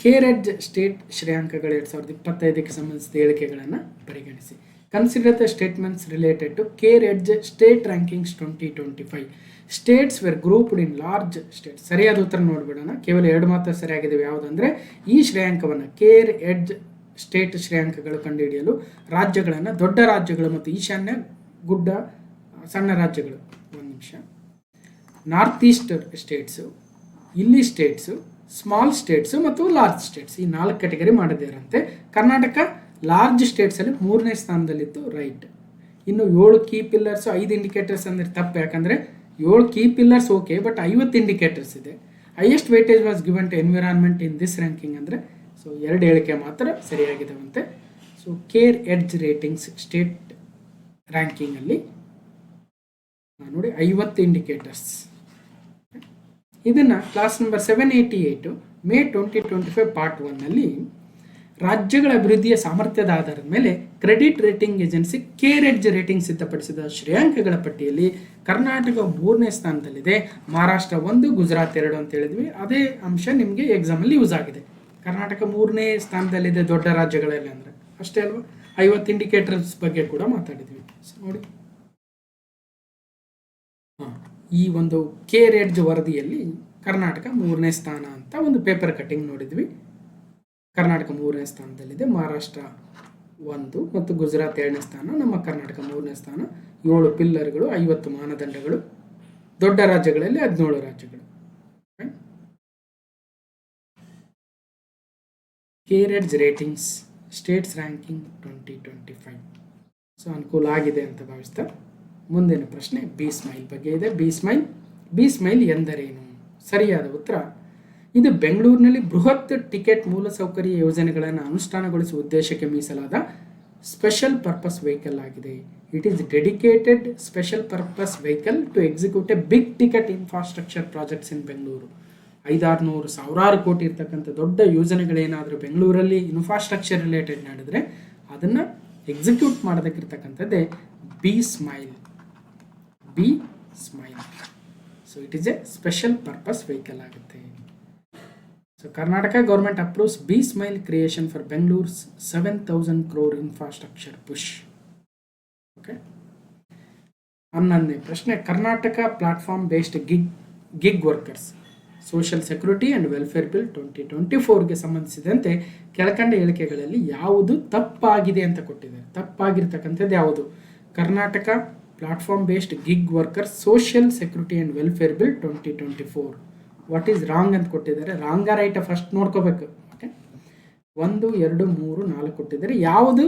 ಕೇರೆಡ್ಜ್ ಸ್ಟೇಟ್ ಶ್ರೇಯಾಂಕಗಳು 2025ಕ್ಕೆ ಸಂಬಂಧಿಸಿದ ಹೇಳಿಕೆಗಳನ್ನು ಪರಿಗಣಿಸಿ. Consider the statements related to CareEdge state rankings 2025. States were grouped in large states. ಸರಿಯಾದ ಉತ್ತರ ನೋಡ್ಬಿಡೋಣ. ಕೇವಲ 2 ಮಾತ್ರ ಸರಿಯಾಗಿದ್ದಾವೆ. ಯಾವುದಂದ್ರೆ ಈ ಶ್ರೇಯಾಂಕವನ್ನು ಕೇರೆಡ್ಜ್ ಸ್ಟೇಟ್ ಶ್ರೇಯಾಂಕಗಳು ಕಂಡುಹಿಡಿಯಲು ರಾಜ್ಯಗಳನ್ನು ದೊಡ್ಡ ರಾಜ್ಯಗಳು ಮತ್ತು ಈಶಾನ್ಯ ಗುಡ್ಡ ಸಣ್ಣ ರಾಜ್ಯಗಳು, ಒಂದು ನಿಮಿಷ, ನಾರ್ತ್ ಈಸ್ಟ್ ಸ್ಟೇಟ್ಸು, ಇಲ್ಲಿ ಸ್ಟೇಟ್ಸು, ಸ್ಮಾಲ್ ಸ್ಟೇಟ್ಸು ಮತ್ತು ಲಾರ್ಜ್ ಸ್ಟೇಟ್ಸ್, ಈ 4 ಕ್ಯಾಟಗರಿ ಮಾಡಿದ್ದಾರಂತೆ. ಕರ್ನಾಟಕ ಲಾರ್ಜ್ ಸ್ಟೇಟ್ಸಲ್ಲಿ 3ನೇ ಸ್ಥಾನದಲ್ಲಿತ್ತು, ರೈಟ್. ಇನ್ನು 7 ಕೀ ಪಿಲ್ಲರ್ಸ್ 5 ಇಂಡಿಕೇಟರ್ಸ್ ಅಂದರೆ ತಪ್ಪು. ಯಾಕಂದರೆ 7 key pillars okay, but 50 indicators ಇದೆ. Highest weightage was given to environment in this ranking ಅಂದರೆ ಸೊ 2 ಹೇಳಿಕೆ ಮಾತ್ರ ಸರಿಯಾಗಿದ್ದಾವಂತೆ. ಸೊ ಕೇರೆಡ್ಜ್ ರೇಟಿಂಗ್ಸ್ ಸ್ಟೇಟ್ ರ್ಯಾಂಕಿಂಗಲ್ಲಿ ನೋಡಿ 50 ಇಂಡಿಕೇಟರ್ಸ್. ಇದನ್ನು ಕ್ಲಾಸ್ ನಂಬರ್ 788 ಮೇ 2025 ಪಾರ್ಟ್ 1ನಲ್ಲಿ ರಾಜ್ಯಗಳ ಅಭಿವೃದ್ಧಿಯ ಸಾಮರ್ಥ್ಯದ ಆಧಾರದ ಮೇಲೆ credit rating agency CareEdge rating ಸಿದ್ಧಪಡಿಸಿದ ಶ್ರೇಯಾಂಕಗಳ ಪಟ್ಟಿಯಲ್ಲಿ ಕರ್ನಾಟಕ 3ನೇ ಸ್ಥಾನದಲ್ಲಿದೆ, ಮಹಾರಾಷ್ಟ್ರ 1, ಗುಜರಾತ್ 2 ಅಂತ ಹೇಳಿದ್ವಿ. ಅದೇ ಅಂಶ ನಿಮಗೆ ಎಕ್ಸಾಮಲ್ಲಿ ಯೂಸ್ ಆಗಿದೆ. ಕರ್ನಾಟಕ 3ನೇ ಸ್ಥಾನದಲ್ಲಿದೆ ದೊಡ್ಡ ರಾಜ್ಯಗಳಲ್ಲಿ ಅಂದರೆ, ಅಷ್ಟೇ ಅಲ್ವಾ. 50 ಇಂಡಿಕೇಟರ್ಸ್ ಬಗ್ಗೆ ಕೂಡ ಮಾತಾಡಿದ್ವಿ. ಸೊ ನೋಡಿ, ಈ ಒಂದು ಕೇರೆಡ್ಜ್ ವರದಿಯಲ್ಲಿ ಕರ್ನಾಟಕ 3ನೇ ಸ್ಥಾನ ಅಂತ ಒಂದು ಪೇಪರ್ ಕಟ್ಟಿಂಗ್ ನೋಡಿದ್ವಿ. ಕರ್ನಾಟಕ 3ನೇ ಸ್ಥಾನದಲ್ಲಿದೆ, ಮಹಾರಾಷ್ಟ್ರ 1 ಮತ್ತು ಗುಜರಾತ್ 2ನೇ ಸ್ಥಾನ, ನಮ್ಮ ಕರ್ನಾಟಕ 3ನೇ ಸ್ಥಾನ. 7 ಪಿಲ್ಲರ್ಗಳು, 50 ಮಾನದಂಡಗಳು, ದೊಡ್ಡ ರಾಜ್ಯಗಳಲ್ಲಿ 17 ರಾಜ್ಯಗಳು. ಕೇರೆಡ್ಜ್ ರೇಟಿಂಗ್ಸ್ ಸ್ಟೇಟ್ಸ್ ರ್ಯಾಂಕಿಂಗ್ 2025. ಸೊ ಅನುಕೂಲ ಆಗಿದೆ ಅಂತ ಭಾವಿಸ್ತಾ ಮುಂದಿನ ಪ್ರಶ್ನೆ ಬಿ ಸ್ಮೈಲ್ ಬಗ್ಗೆ ಇದೆ. ಬಿ ಸ್ಮೈಲ್ ಎಂದರೇನು? ಸರಿಯಾದ ಉತ್ತರ, ಇದು ಬೆಂಗಳೂರಿನಲ್ಲಿ ಬೃಹತ್ ಟಿಕೆಟ್ ಮೂಲಸೌಕರ್ಯ ಯೋಜನೆಗಳನ್ನು ಅನುಷ್ಠಾನಗೊಳಿಸುವ ಉದ್ದೇಶಕ್ಕೆ ಮೀಸಲಾದ ಸ್ಪೆಷಲ್ ಪರ್ಪಸ್ ವೆಹಿಕಲ್ ಆಗಿದೆ. It is dedicated special purpose vehicle to execute a big ticket infrastructure projects in Bengaluru. 500-600 ಸಾವಿರಾರು ಕೋಟಿ ಇರ್ತಕ್ಕಂಥ ದೊಡ್ಡ ಯೋಜನೆಗಳೇನಾದರೂ ಬೆಂಗಳೂರಲ್ಲಿ ಇನ್ಫ್ರಾಸ್ಟ್ರಕ್ಚರ್ ರಿಲೇಟೆಡ್ ಮಾಡಿದ್ರೆ ಅದನ್ನು ಎಕ್ಸಿಕ್ಯೂಟ್ ಮಾಡೋದಕ್ಕಿರ್ತಕ್ಕಂಥದ್ದೇ B SMILE. So it is a special purpose vehicle ಆಗುತ್ತೆ. So Karnataka government approves B SMILE creation for Bengaluru 7,000 crore infrastructure push. Okay. 11ನೇ ಪ್ರಶ್ನೆ, Karnataka platform based gig workers social security and welfare bill 2024ಗೆ ಸಂಬಂಧಿಸಿದಂತೆ ಕೆಳಕಂಡ ಹೇಳಿಕೆಗಳಲ್ಲಿ ಯಾವುದು ತಪ್ಪಾಗಿದೆ ಅಂತ ಕೊಟ್ಟಿದ್ದಾರೆ. ತಪ್ಪಾಗಿರ್ತಕ್ಕಂಥದ್ದು ಯಾವುದು? Karnataka platform based gig workers social security and welfare bill 2024. What is wrong ಅಂತ ಕೊಟ್ಟಿದ್ದಾರೆ. ರಾಂಗ ರೈಟ್ ಫಸ್ಟ್ ನೋಡ್ಕೋಬೇಕು. ಓಕೆ, 1, 2, 3, 4 ಕೊಟ್ಟಿದ್ದಾರೆ. ಯಾವುದು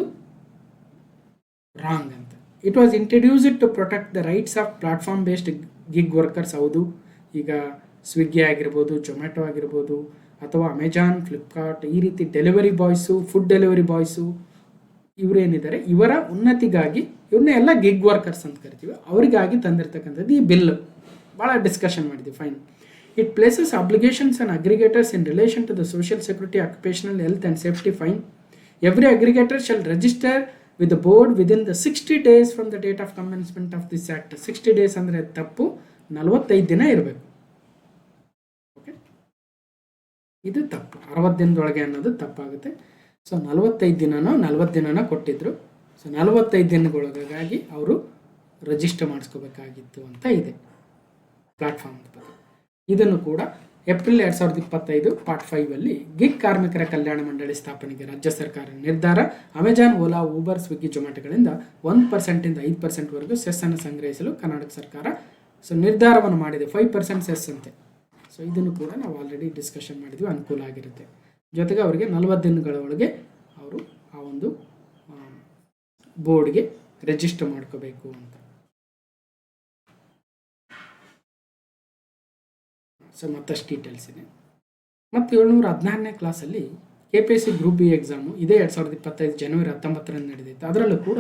ರಾಂಗ್ ಅಂತ? It was introduced to protect the rights of platform based gig workers. ಹೌದು. ಈಗ ಸ್ವಿಗ್ಗಿ ಆಗಿರ್ಬೋದು, ಜೊಮ್ಯಾಟೊ ಆಗಿರ್ಬೋದು, ಅಥವಾ ಅಮೆಜಾನ್, ಫ್ಲಿಪ್ಕಾರ್ಟ್, ಈ ರೀತಿ delivery boys, food delivery boys, ಇವರೇನಿದ್ದಾರೆ ಇವರ ಉನ್ನತಿಗಾಗಿ ಇವ್ರನ್ನ ಎಲ್ಲ ಗಿಗ್ ವರ್ಕರ್ಸ್ ಅಂತ ಕರಿತೀವಿ, ಅವರಿಗಾಗಿ ತಂದಿರ್ತಕ್ಕಂಥದ್ದು ಈ ಬಿಲ್. ಭಾಳ ಡಿಸ್ಕಷನ್ ಮಾಡಿದ್ವಿ. Fine. It places obligations on aggregators in relation to the social security, occupational health and safety. Fine. Every aggregator shall register with the board within the 60 days from the date of commencement of this act. 60 days ಅಂದರೆ ತಪ್ಪು, 45 ದಿನ ಇರಬೇಕು. Okay, ಇದು ತಪ್ಪು. 60 ದಿನದೊಳಗೆ ಅನ್ನೋದು ತಪ್ಪಾಗುತ್ತೆ. So 45 ದಿನನೋ 40 ದಿನನೋ ಕೊಟ್ಟಿದ್ರು. ಸೊ 45 ದಿನಗಳೊಳಗಾಗಿ ಅವರು ರಿಜಿಸ್ಟರ್ ಮಾಡಿಸ್ಕೋಬೇಕಾಗಿತ್ತು ಅಂತ ಇದೆ ಪ್ಲಾಟ್ಫಾರ್ಮ್ ಬಗ್ಗೆ. ಇದನ್ನು ಕೂಡ ಏಪ್ರಿಲ್ 2025 ಪಾರ್ಟ್ 5 ಗಿಗ್ ಕಾರ್ಮಿಕರ ಕಲ್ಯಾಣ ಮಂಡಳಿ ಸ್ಥಾಪನೆಗೆ ರಾಜ್ಯ ಸರ್ಕಾರ ನಿರ್ಧಾರ. ಅಮೆಜಾನ್, ಓಲಾ, ಊಬರ್, ಸ್ವಿಗ್ಗಿ, ಜೊಮ್ಯಾಟೊಗಳಿಂದ 1% ಇಂದ 5% ಸೆಸ್ಸನ್ನು ಸಂಗ್ರಹಿಸಲು ಕರ್ನಾಟಕ ಸರ್ಕಾರ ಸೊ ನಿರ್ಧಾರವನ್ನು ಮಾಡಿದೆ. 5% ಸೆಸ್ ಅಂತೆ. ಸೊ ಇದನ್ನು ಕೂಡ ನಾವು ಆಲ್ರೆಡಿ ಡಿಸ್ಕಷನ್ ಮಾಡಿದ್ವಿ. ಅನುಕೂಲ ಆಗಿರುತ್ತೆ. ಜೊತೆಗೆ ಅವರಿಗೆ 40 ದಿನಗಳ ಒಳಗೆ ಅವರು ಆ ಒಂದು ಬೋರ್ಡ್ಗೆ ರಿಜಿಸ್ಟರ್ ಮಾಡ್ಕೋಬೇಕು ಅಂತ. ಸೊ ಮತ್ತಷ್ಟು ಡೀಟೇಲ್ಸ್ ಇದೆ. ಮತ್ತು 716ನೇ ಕ್ಲಾಸಲ್ಲಿ KPSC ಗ್ರೂಪ್ ಬಿ ಎಕ್ಸಾಮು ಇದೇ 2025 ಜನವರಿ 19ರಂದು ನಡೆದಿತ್ತು. ಅದರಲ್ಲೂ ಕೂಡ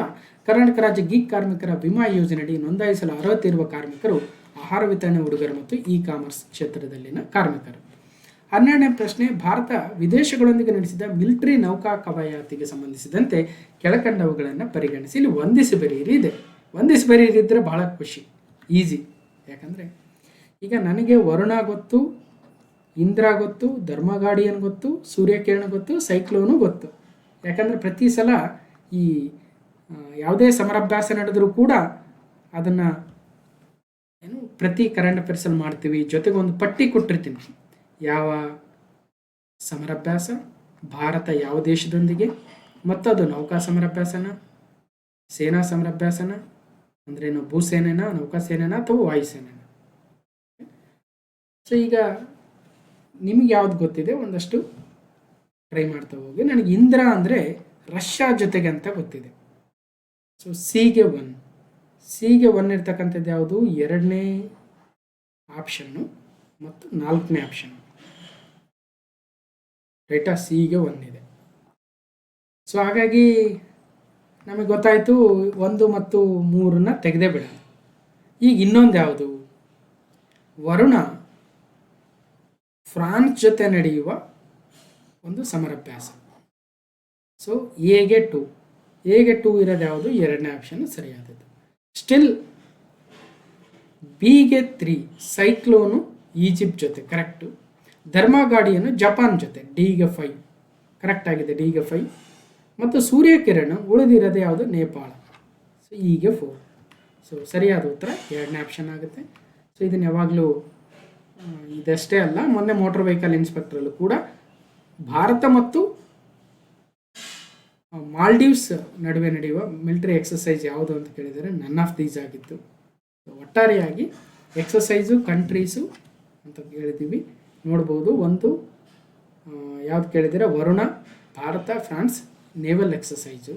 ಕರ್ನಾಟಕ ರಾಜ್ಯ ಗಿಗ್ ಕಾರ್ಮಿಕರ ವಿಮಾ ಯೋಜನೆಯಡಿ ನೋಂದಾಯಿಸಲು ಅರ್ಹತೆ ಇರುವ ಕಾರ್ಮಿಕರು, ಆಹಾರ ವಿತರಣೆ, ಉಡುಗೊರೆ ಮತ್ತು ಇ ಕಾಮರ್ಸ್ ಕ್ಷೇತ್ರದಲ್ಲಿನ ಕಾರ್ಮಿಕರು. 12ನೇ ಪ್ರಶ್ನೆ, ಭಾರತ ವಿದೇಶಗಳೊಂದಿಗೆ ನಡೆಸಿದ ಮಿಲಿಟರಿ ನೌಕಾ ಕವಾಯತಿಗೆ ಸಂಬಂಧಿಸಿದಂತೆ ಕೆಳಕಂಡವುಗಳನ್ನು ಪರಿಗಣಿಸಿ. ಇಲ್ಲಿ ಹೊಂದಿಸಿ ಬರೆಯಿರಿ ಇದೆ. ಹೊಂದಿಸಿ ಬರೆಯಿರಿ ಇದ್ದರೆ ಬಹಳ ಖುಷಿ, ಈಸಿ. ಯಾಕಂದರೆ ಈಗ ನನಗೆ ವರುಣ ಗೊತ್ತು, ಇಂದ್ರ ಗೊತ್ತು, ಧರ್ಮಗಾಡಿಯನ್ ಗೊತ್ತು, ಸೂರ್ಯಕಿರಣ ಗೊತ್ತು, ಸೈಕ್ಲೋನು ಗೊತ್ತು. ಯಾಕಂದರೆ ಪ್ರತಿ ಸಲ ಈ ಯಾವುದೇ ಸಮರಾಭ್ಯಾಸ ನಡೆದರೂ ಕೂಡ ಅದನ್ನು ಪ್ರತಿ ಕರೆಂಟ್ ಅಫೇರ್ಸಲ್ಲಿ ಮಾಡ್ತೀವಿ. ಜೊತೆಗೆ ಒಂದು ಪಟ್ಟಿ ಕೊಟ್ಟಿರ್ತೀನಿ, ಯಾವ ಸಮರಾಭ್ಯಾಸ, ಭಾರತ ಯಾವ ದೇಶದೊಂದಿಗೆ, ಮತ್ತು ಅದು ನೌಕಾ ಸಮರಾಭ್ಯಾಸನ, ಸೇನಾ ಸಮರಾಭ್ಯಾಸನ, ಅಂದ್ರೇನು ಭೂಸೇನೆನ, ನೌಕಾಸೇನೆನ ಅಥವಾ ವಾಯುಸೇನೆನ. ಸೊ ಈಗ ನಿಮಗೆ ಯಾವ್ದು ಗೊತ್ತಿದೆ ಒಂದಷ್ಟು ಟ್ರೈ ಮಾಡ್ತಾ ಹೋಗಿ. ನನಗೆ ಇಂದ್ರ ಅಂದರೆ ರಷ್ಯಾ ಜೊತೆಗೆ ಅಂತ ಗೊತ್ತಿದೆ. ಸೊ ಸಿಗೆ 1 ಇರ್ತಕ್ಕಂಥದ್ದು ಯಾವುದು? 2ನೇ ಆಪ್ಷನ್ನು ಮತ್ತು 4ನೇ ಆಪ್ಷನ್ನು. ರೈಟಾ? ಸಿಗೆ 1 ಇದೆ. ಸೊ ಹಾಗಾಗಿ ನಮಗೆ ಗೊತ್ತಾಯಿತು 1 ಮತ್ತು 3 ತೆಗೆದೇ ಬಿಡ. ಈಗ ಇನ್ನೊಂದು ಯಾವುದು? ವರುಣ ಫ್ರಾನ್ಸ್ ಜೊತೆ ನಡೆಯುವ ಒಂದು ಸಮರಾಭ್ಯಾಸ. ಸೊ ಎಗೆ 2 ಇರೋದು ಯಾವುದು? 2ನೇ ಆಪ್ಷನ್ ಸರಿಯಾದದ್ದು. ಸ್ಟಿಲ್ ಬಿಗೆ 3 ಸೈಕ್ಲೋನು ಈಜಿಪ್ಟ್ ಜೊತೆ ಕರೆಕ್ಟು. ಧರ್ಮಗಾಡಿಯನ್ನು ಜಪಾನ್ ಜೊತೆ ಡಿಗೆ 5 ಕರೆಕ್ಟ್ ಆಗಿದೆ, ಡಿಗೆ 5. ಮತ್ತು ಸೂರ್ಯಕಿರಣ ಉಳಿದಿರೋದು ಯಾವುದು? ನೇಪಾಳ. ಸೊ ಹೀಗೆ 4. ಸೊ ಸರಿಯಾದ ಉತ್ತರ 2ನೇ ಆಪ್ಷನ್ ಆಗುತ್ತೆ. ಸೊ ಇದನ್ನು ಯಾವಾಗಲೂ ಇದಷ್ಟೇ ಅಲ್ಲ, ಮೊನ್ನೆ ಮೋಟಾರ್ ವೆಹಿಕಲ್ ಇನ್ಸ್ಪೆಕ್ಟ್ರಲ್ಲೂ ಕೂಡ ಭಾರತ ಮತ್ತು ಮಾಲ್ಡೀವ್ಸ್ ನಡುವೆ ನಡೆಯುವ ಮಿಲಿಟರಿ ಎಕ್ಸಸೈಸ್ ಯಾವುದು ಅಂತ ಕೇಳಿದರೆ ನನ್ ಆಫ್ ದೀಸ್ ಆಗಿತ್ತು. ಒಟ್ಟಾರೆಯಾಗಿ ಎಕ್ಸಸೈಸು ಕಂಟ್ರೀಸು ಅಂತ ಹೇಳಿದ್ದೀವಿ. ನೋಡ್ಬೋದು. ಒಂದು ಯಾವ್ದು ಕೇಳಿದರೆ Varuna, Bharat, France naval exercise.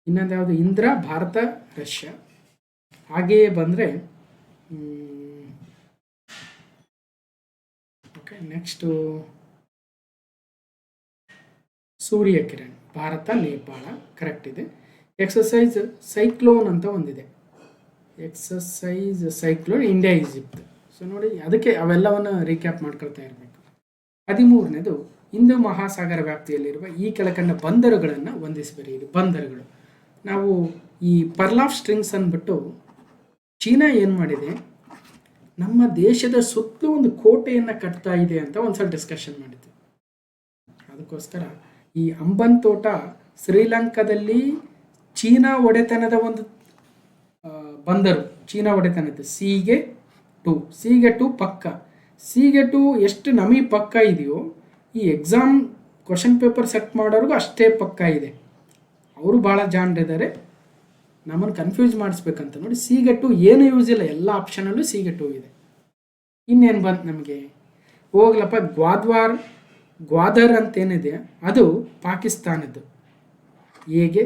ಇನ್ನೊಂದು ಯಾವುದು? ಇಂದ್ರ, ಭಾರತ, ರಷ್ಯಾ. ಹಾಗೆಯೇ ಬಂದರೆ okay, next Suryakiran, Bharat, Nepal correct ಇದೆ. ಎಕ್ಸಸೈಸ್ ಸೈಕ್ಲೋನ್ ಅಂತ ಒಂದಿದೆ. Exercise cyclone India, Egypt. So ನೋಡಿ, ಅದಕ್ಕೆ ಅವೆಲ್ಲವನ್ನು ರೀಕ್ಯಾಪ್ ಮಾಡ್ಕೊಳ್ತಾ ಇರಬೇಕು. 13ನೇದು, ಹಿಂದೂ ಮಹಾಸಾಗರ ವ್ಯಾಪ್ತಿಯಲ್ಲಿರುವ ಈ ಕೆಳಕಂಡ ಬಂದರುಗಳನ್ನು ಹೊಂದಿಸಿ ಬರೆಯಿರಿ. ಬಂದರುಗಳು ನಾವು ಈ ಪರ್ಲ್ ಆಫ್ ಸ್ಟ್ರಿಂಗ್ಸ್ ಅಂದ್ಬಿಟ್ಟು ಚೀನಾ ಏನು ಮಾಡಿದೆ, ನಮ್ಮ ದೇಶದ ಸುತ್ತಲೂ ಒಂದು ಕೋಟೆಯನ್ನು ಕಟ್ತಾ ಇದೆ ಅಂತ ಒಂದ್ಸಲ ಡಿಸ್ಕಷನ್ ಮಾಡಿದ್ವಿ. ಅದಕ್ಕೋಸ್ಕರ ಈ ಅಂಬನ್ ತೋಟ ಶ್ರೀಲಂಕಾದಲ್ಲಿ ಚೀನಾ ಒಡೆತನದ ಒಂದು ಬಂದರು, ಚೀನಾ ಒಡೆತನದ. ಸಿಗೆ 2 ಪಕ್ಕ. ಸಿಗೆ 2 ಎಷ್ಟು ನಮಗೆ ಪಕ್ಕ ಇದೆಯೋ ಈ ಎಕ್ಸಾಮ್ ಕ್ವಶನ್ ಪೇಪರ್ ಸೆಟ್ ಮಾಡೋರಿಗೂ ಅಷ್ಟೇ ಪಕ್ಕ ಇದೆ. ಅವರು ಭಾಳ ಜಾಣರಿದ್ದಾರೆ, ನಮ್ಮನ್ನು ಕನ್ಫ್ಯೂಸ್ ಮಾಡಿಸ್ಬೇಕಂತ ನೋಡಿ. ಸಿಗೆ 2 ಏನು ಯೂಸ್ ಇಲ್ಲ, ಎಲ್ಲ ಆಪ್ಷನಲ್ಲೂ ಸಿಗೆ 2 ಇದೆ. ಇನ್ನೇನು ಬಂತು ನಮಗೆ? ಹೋಗ್ಲಪ್ಪ, ಗ್ವಾದರ್ ಅಂತೇನಿದೆ ಅದು ಪಾಕಿಸ್ತಾನದ್ದು. ಎಗೆ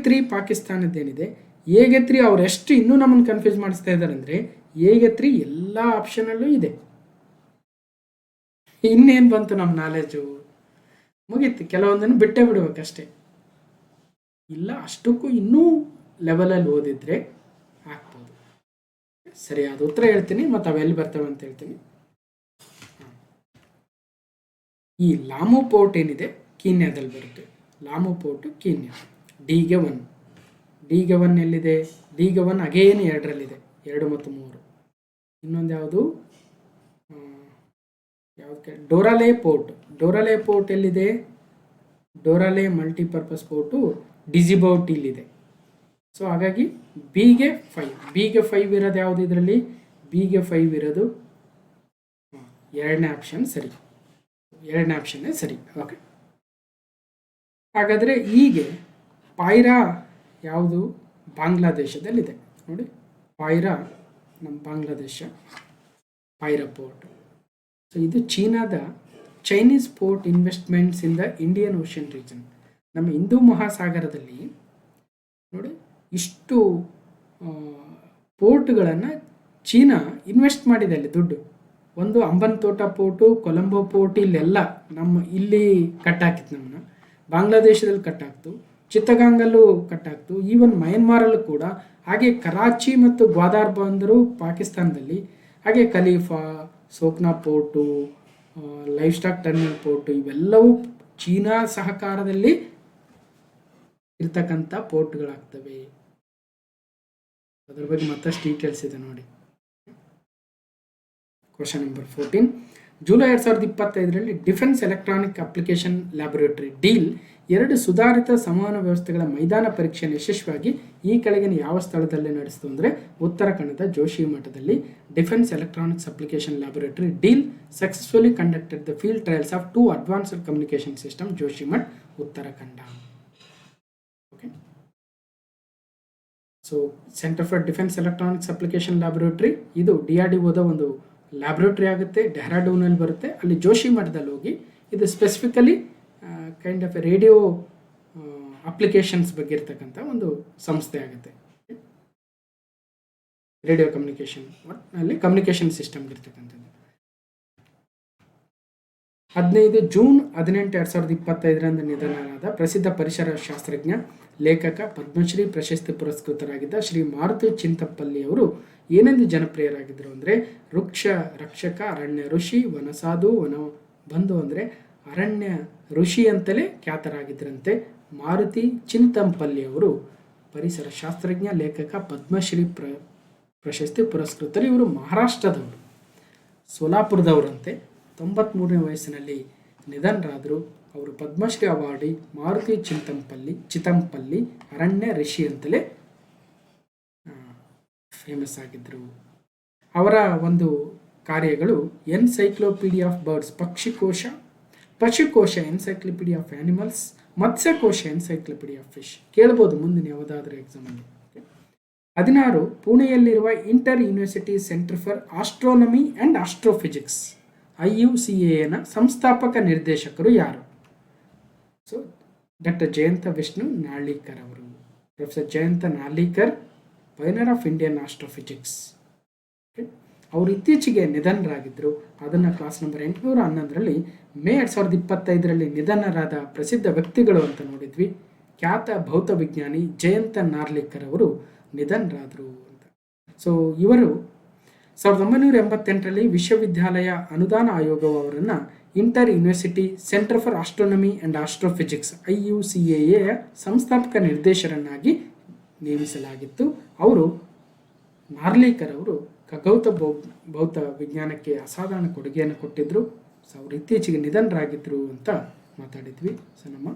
3 ಪಾಕಿಸ್ತಾನದ್ದೇನಿದೆ. ಎಗೆ 3 ಅವರೆಷ್ಟು ಇನ್ನೂ ನಮ್ಮನ್ನು ಕನ್ಫ್ಯೂಸ್ ಮಾಡಿಸ್ತಾ ಇದ್ದಾರೆ ಅಂದರೆ ಎಗೆ 3 ಎಲ್ಲ ಆಪ್ಷನಲ್ಲೂ ಇದೆ. ಇನ್ನೇನು ಬಂತು ನಮ್ಮ ನಾಲೆಜು? ಮುಗೀತು. ಕೆಲವೊಂದನ್ನು ಬಿಟ್ಟೇ ಬಿಡ್ಬೇಕಷ್ಟೇ. ಇಲ್ಲ ಅಷ್ಟಕ್ಕೂ ಇನ್ನೂ ಲೆವೆಲಲ್ಲಿ ಓದಿದ್ರೆ ಆಗ್ಬೋದು. ಸರಿಯಾದ ಉತ್ತರ ಹೇಳ್ತೀನಿ ಮತ್ತು ಅವೆಲ್ಲಿ ಬರ್ತವೆ ಅಂತ ಹೇಳ್ತೀನಿ. ಈ ಲಾಮು ಪೋರ್ಟ್ ಏನಿದೆ ಕೀನ್ಯಾದಲ್ಲಿ ಬರುತ್ತೆ. ಲಾಮು ಪೋರ್ಟು ಕೀನ್ಯಾ. ಡಿಗೆ 1 ಎಲ್ಲಿದೆ? ಡಿಗೆ 1 ಅಗೇನ್ 2ರಲ್ಲಿದೆ, 2 ಮತ್ತು 3. ಇನ್ನೊಂದು ಯಾವುದು? ಡೋರಾಲೆ ಪೋರ್ಟ್ ಎಲ್ಲಿದೆ? ಡೋರಾಲೆ ಮಲ್ಟಿಪರ್ಪಸ್ ಪೋರ್ಟು ಡಿಜಿಬೌಟಿಲಿದೆ. ಸೊ ಹಾಗಾಗಿ ಬಿಗೆ 5 ಇರೋದು ಯಾವುದು ಇದರಲ್ಲಿ? ಬಿಗೆ 5 ಇರೋದು 2ನೇ ಆಪ್ಷನ್ ಸರಿ. 2ನೇ ಆಪ್ಷನ್ನೇ ಸರಿ. ಓಕೆ, ಹಾಗಾದರೆ ಹೀಗೆ ಪಾಯ್ರಾ ಯಾವುದು? ಬಾಂಗ್ಲಾದೇಶದಲ್ಲಿದೆ ನೋಡಿ. ಪಾಯ್ರಾ ನಮ್ಮ ಬಾಂಗ್ಲಾದೇಶ, ಪಾಯ್ರಾ ಪೋರ್ಟ್. ಸೊ ಇದು ಚೀನಾದ Chinese port investments in the Indian ocean region. ನಮ್ಮ ಹಿಂದೂ ಮಹಾಸಾಗರದಲ್ಲಿ ನೋಡಿ ಇಷ್ಟು ಪೋರ್ಟ್ಗಳನ್ನು ಚೀನಾ ಇನ್ವೆಸ್ಟ್ ಮಾಡಿದೆ ಅಲ್ಲಿ ದುಡ್ಡು. ಒಂದು ಅಂಬನ್ ತೋಟ ಪೋರ್ಟು, ಕೊಲಂಬೋ ಪೋರ್ಟ್, ಇಲ್ಲೆಲ್ಲ ಇಲ್ಲಿ ಕಟ್ಟಾಕಿತ್ತು ನಮ್ಮನ್ನ. ಬಾಂಗ್ಲಾದೇಶದಲ್ಲಿ ಕಟ್ಟಾಕ್ತು, ಚಿತ್ತಗಾಂಗಲ್ಲೂ ಕಟ್ಟಾಕ್ತು, ಈವನ್ ಮಯನ್ಮಾರಲ್ಲೂ ಕೂಡ. ಹಾಗೆ ಕರಾಚಿ ಮತ್ತು ಗ್ವಾದಾರ್ ಬಂದರು ಪಾಕಿಸ್ತಾನದಲ್ಲಿ. ಹಾಗೆ Khalifa, Sokhna port, life stock terminal port, ಇವೆಲ್ಲವೂ ಚೀನಾ ಸಹಕಾರದಲ್ಲಿ ಇರ್ತಕ್ಕಂಥ ಪೋರ್ಟ್ಗಳಾಗ್ತವೆ. ಅದ್ರ ಬಗ್ಗೆ ಮತ್ತಷ್ಟು ಡೀಟೇಲ್ಸ್ ಇದೆ ನೋಡಿ. Question number 14. ಜುಲೈ 2025ರಲ್ಲಿ defence electronic application laboratory DEAL 2 ಸುಧಾರಿತ ಸಂವಹನ ವ್ಯವಸ್ಥೆಗಳ ಮೈದಾನ ಪರೀಕ್ಷೆಯನ್ನು ಯಶಸ್ವಿಯಾಗಿ ಈ ಕೆಳಗಿನ ಯಾವ ಸ್ಥಳದಲ್ಲಿ ನಡೆಸಿತು ಅಂದರೆ ಉತ್ತರಾಖಂಡದ ಜೋಶಿಮಠದಲ್ಲಿ. Defence electronics application laboratory DEAL successfully conducted the field trials of 2 advanced communication system, Joshimath, Uttarakhand. Okay, so centre for defence electronics application laboratory ಇದು DRDOದ ಒಂದು ಲ್ಯಾಬ್ರೇಟರಿ ಆಗುತ್ತೆ, ಡೆಹ್ರಾಡೂನಲ್ಲಿ ಬರುತ್ತೆ. ಅಲ್ಲಿ ಜೋಶಿಮಠದಲ್ಲಿ ಹೋಗಿ ಇದು specifically kind of radio applications ಬಗ್ಗೆ ಇರ್ತಕ್ಕಂಥ ಒಂದು ಸಂಸ್ಥೆ ಆಗುತ್ತೆ. ರೇಡಿಯೋ ಕಮ್ಯುನಿಕೇಶನ್ ಅಲ್ಲಿ ಕಮ್ಯುನಿಕೇಶನ್ ಸಿಸ್ಟಮ್ ಇರ್ತಕ್ಕಂಥದ್ದು. 15 ಜೂನ್ 18, 2025ರಂದು ನಿಧನರಾದ ಪ್ರಸಿದ್ಧ ಪರಿಸರ ಶಾಸ್ತ್ರಜ್ಞ, ಲೇಖಕ, ಪದ್ಮಶ್ರೀ ಪ್ರಶಸ್ತಿ ಪುರಸ್ಕೃತರಾಗಿದ್ದ ಶ್ರೀ ಮಾರುತಿ ಚಿಂತಪಲ್ಲಿ ಅವರು ಏನೆಂದು ಜನಪ್ರಿಯರಾಗಿದ್ದರು ಅಂದರೆ ವೃಕ್ಷ ರಕ್ಷಕ, ಅರಣ್ಯ ಋಷಿ, ವನಸಾಧು, ವನ ಬಂಧು ಅಂದರೆ ಅರಣ್ಯ ಋಷಿ ಅಂತಲೇ ಖ್ಯಾತರಾಗಿದ್ದರಂತೆ. ಮಾರುತಿ ಚಿಂತಪಲ್ಲಿ ಅವರು ಪರಿಸರ ಶಾಸ್ತ್ರಜ್ಞ, ಲೇಖಕ, ಪದ್ಮಶ್ರೀ ಪ್ರಶಸ್ತಿ ಪುರಸ್ಕೃತರು. ಇವರು ಮಹಾರಾಷ್ಟ್ರದವರು, ಸೋಲಾಪುರದವರಂತೆ. 93ನೇ ವಯಸ್ಸಿನಲ್ಲಿ ನಿಧನರಾದರು. ಅವರು ಪದ್ಮಶ್ರೀ ಅವಾರ್ಡಿ ಮಾರುತಿ ಚಿಂತಪಲ್ಲಿ ಅರಣ್ಯ ಋಷಿ ಅಂತಲೇ ಫೇಮಸ್ ಆಗಿದ್ದರು. ಅವರ ಒಂದು ಕಾರ್ಯಗಳು ಎನ್ಸೈಕ್ಲೋಪೀಡಿಯಾ ಆಫ್ ಬರ್ಡ್ಸ್ ಪಕ್ಷಿಕೋಶ ಎನ್ಸೈಕ್ಲೋಪೀಡಿಯಾ ಆಫ್ ಆನಿಮಲ್ಸ್, ಮತ್ಸ್ಯಕೋಶ ಎನ್ಸೈಕ್ಲೋಪೀಡಿಯಾ ಆಫ್ ಫಿಶ್. ಕೇಳ್ಬೋದು ಮುಂದಿನ ಯಾವುದಾದ್ರೂ ಎಕ್ಸಾಮಲ್ಲಿ. 16 ಪುಣೆಯಲ್ಲಿರುವ inter university centre for astronomy and astrophysics IUCAನ ಸಂಸ್ಥಾಪಕ ನಿರ್ದೇಶಕರು ಯಾರು? ಸೊ ಡಾಕ್ಟರ್ ಜಯಂತ ವಿಷ್ಣು ನಾರ್ಲಿಕರ್ ಅವರು. Professor Jayant Narlikar, pioneer of Indian astrophysics. ಅವರು ಇತ್ತೀಚೆಗೆ ನಿಧನರಾಗಿದ್ದರು. ಅದನ್ನು ಕ್ಲಾಸ್ ನಂಬರ್ 811ರಲ್ಲಿ ಮೇ 2025ರಲ್ಲಿ ನಿಧನರಾದ ಪ್ರಸಿದ್ಧ ವ್ಯಕ್ತಿಗಳು ಅಂತ ನೋಡಿದ್ವಿ. ಖ್ಯಾತ ಭೌತ ವಿಜ್ಞಾನಿ ಜಯಂತ ನಾರ್ಲಿಕರ್ ಅವರು ನಿಧನರಾದರು ಅಂತ. ಸೊ ಇವರು 1988ರಲ್ಲಿ ವಿಶ್ವವಿದ್ಯಾಲಯ ಅನುದಾನ ಆಯೋಗವು ಅವರನ್ನು inter university centre for astronomy and astrophysics IUCAಯ ಸಂಸ್ಥಾಪಕ ನಿರ್ದೇಶಕರನ್ನಾಗಿ ನೇಮಿಸಲಾಗಿತ್ತು. ಅವರು ನಾರ್ಲಿಕರ್ ಅವರು ಖಗೋಳ ಭೌತ ವಿಜ್ಞಾನಕ್ಕೆ ಅಸಾಧಾರಣ ಕೊಡುಗೆಯನ್ನು ಕೊಟ್ಟಿದ್ದರು. ಸೊ ಅವರು ಇತ್ತೀಚೆಗೆ ನಿಧನರಾಗಿದ್ದರು ಅಂತ ಮಾತಾಡಿದ್ವಿ. ಸೊ ನಮ್ಮ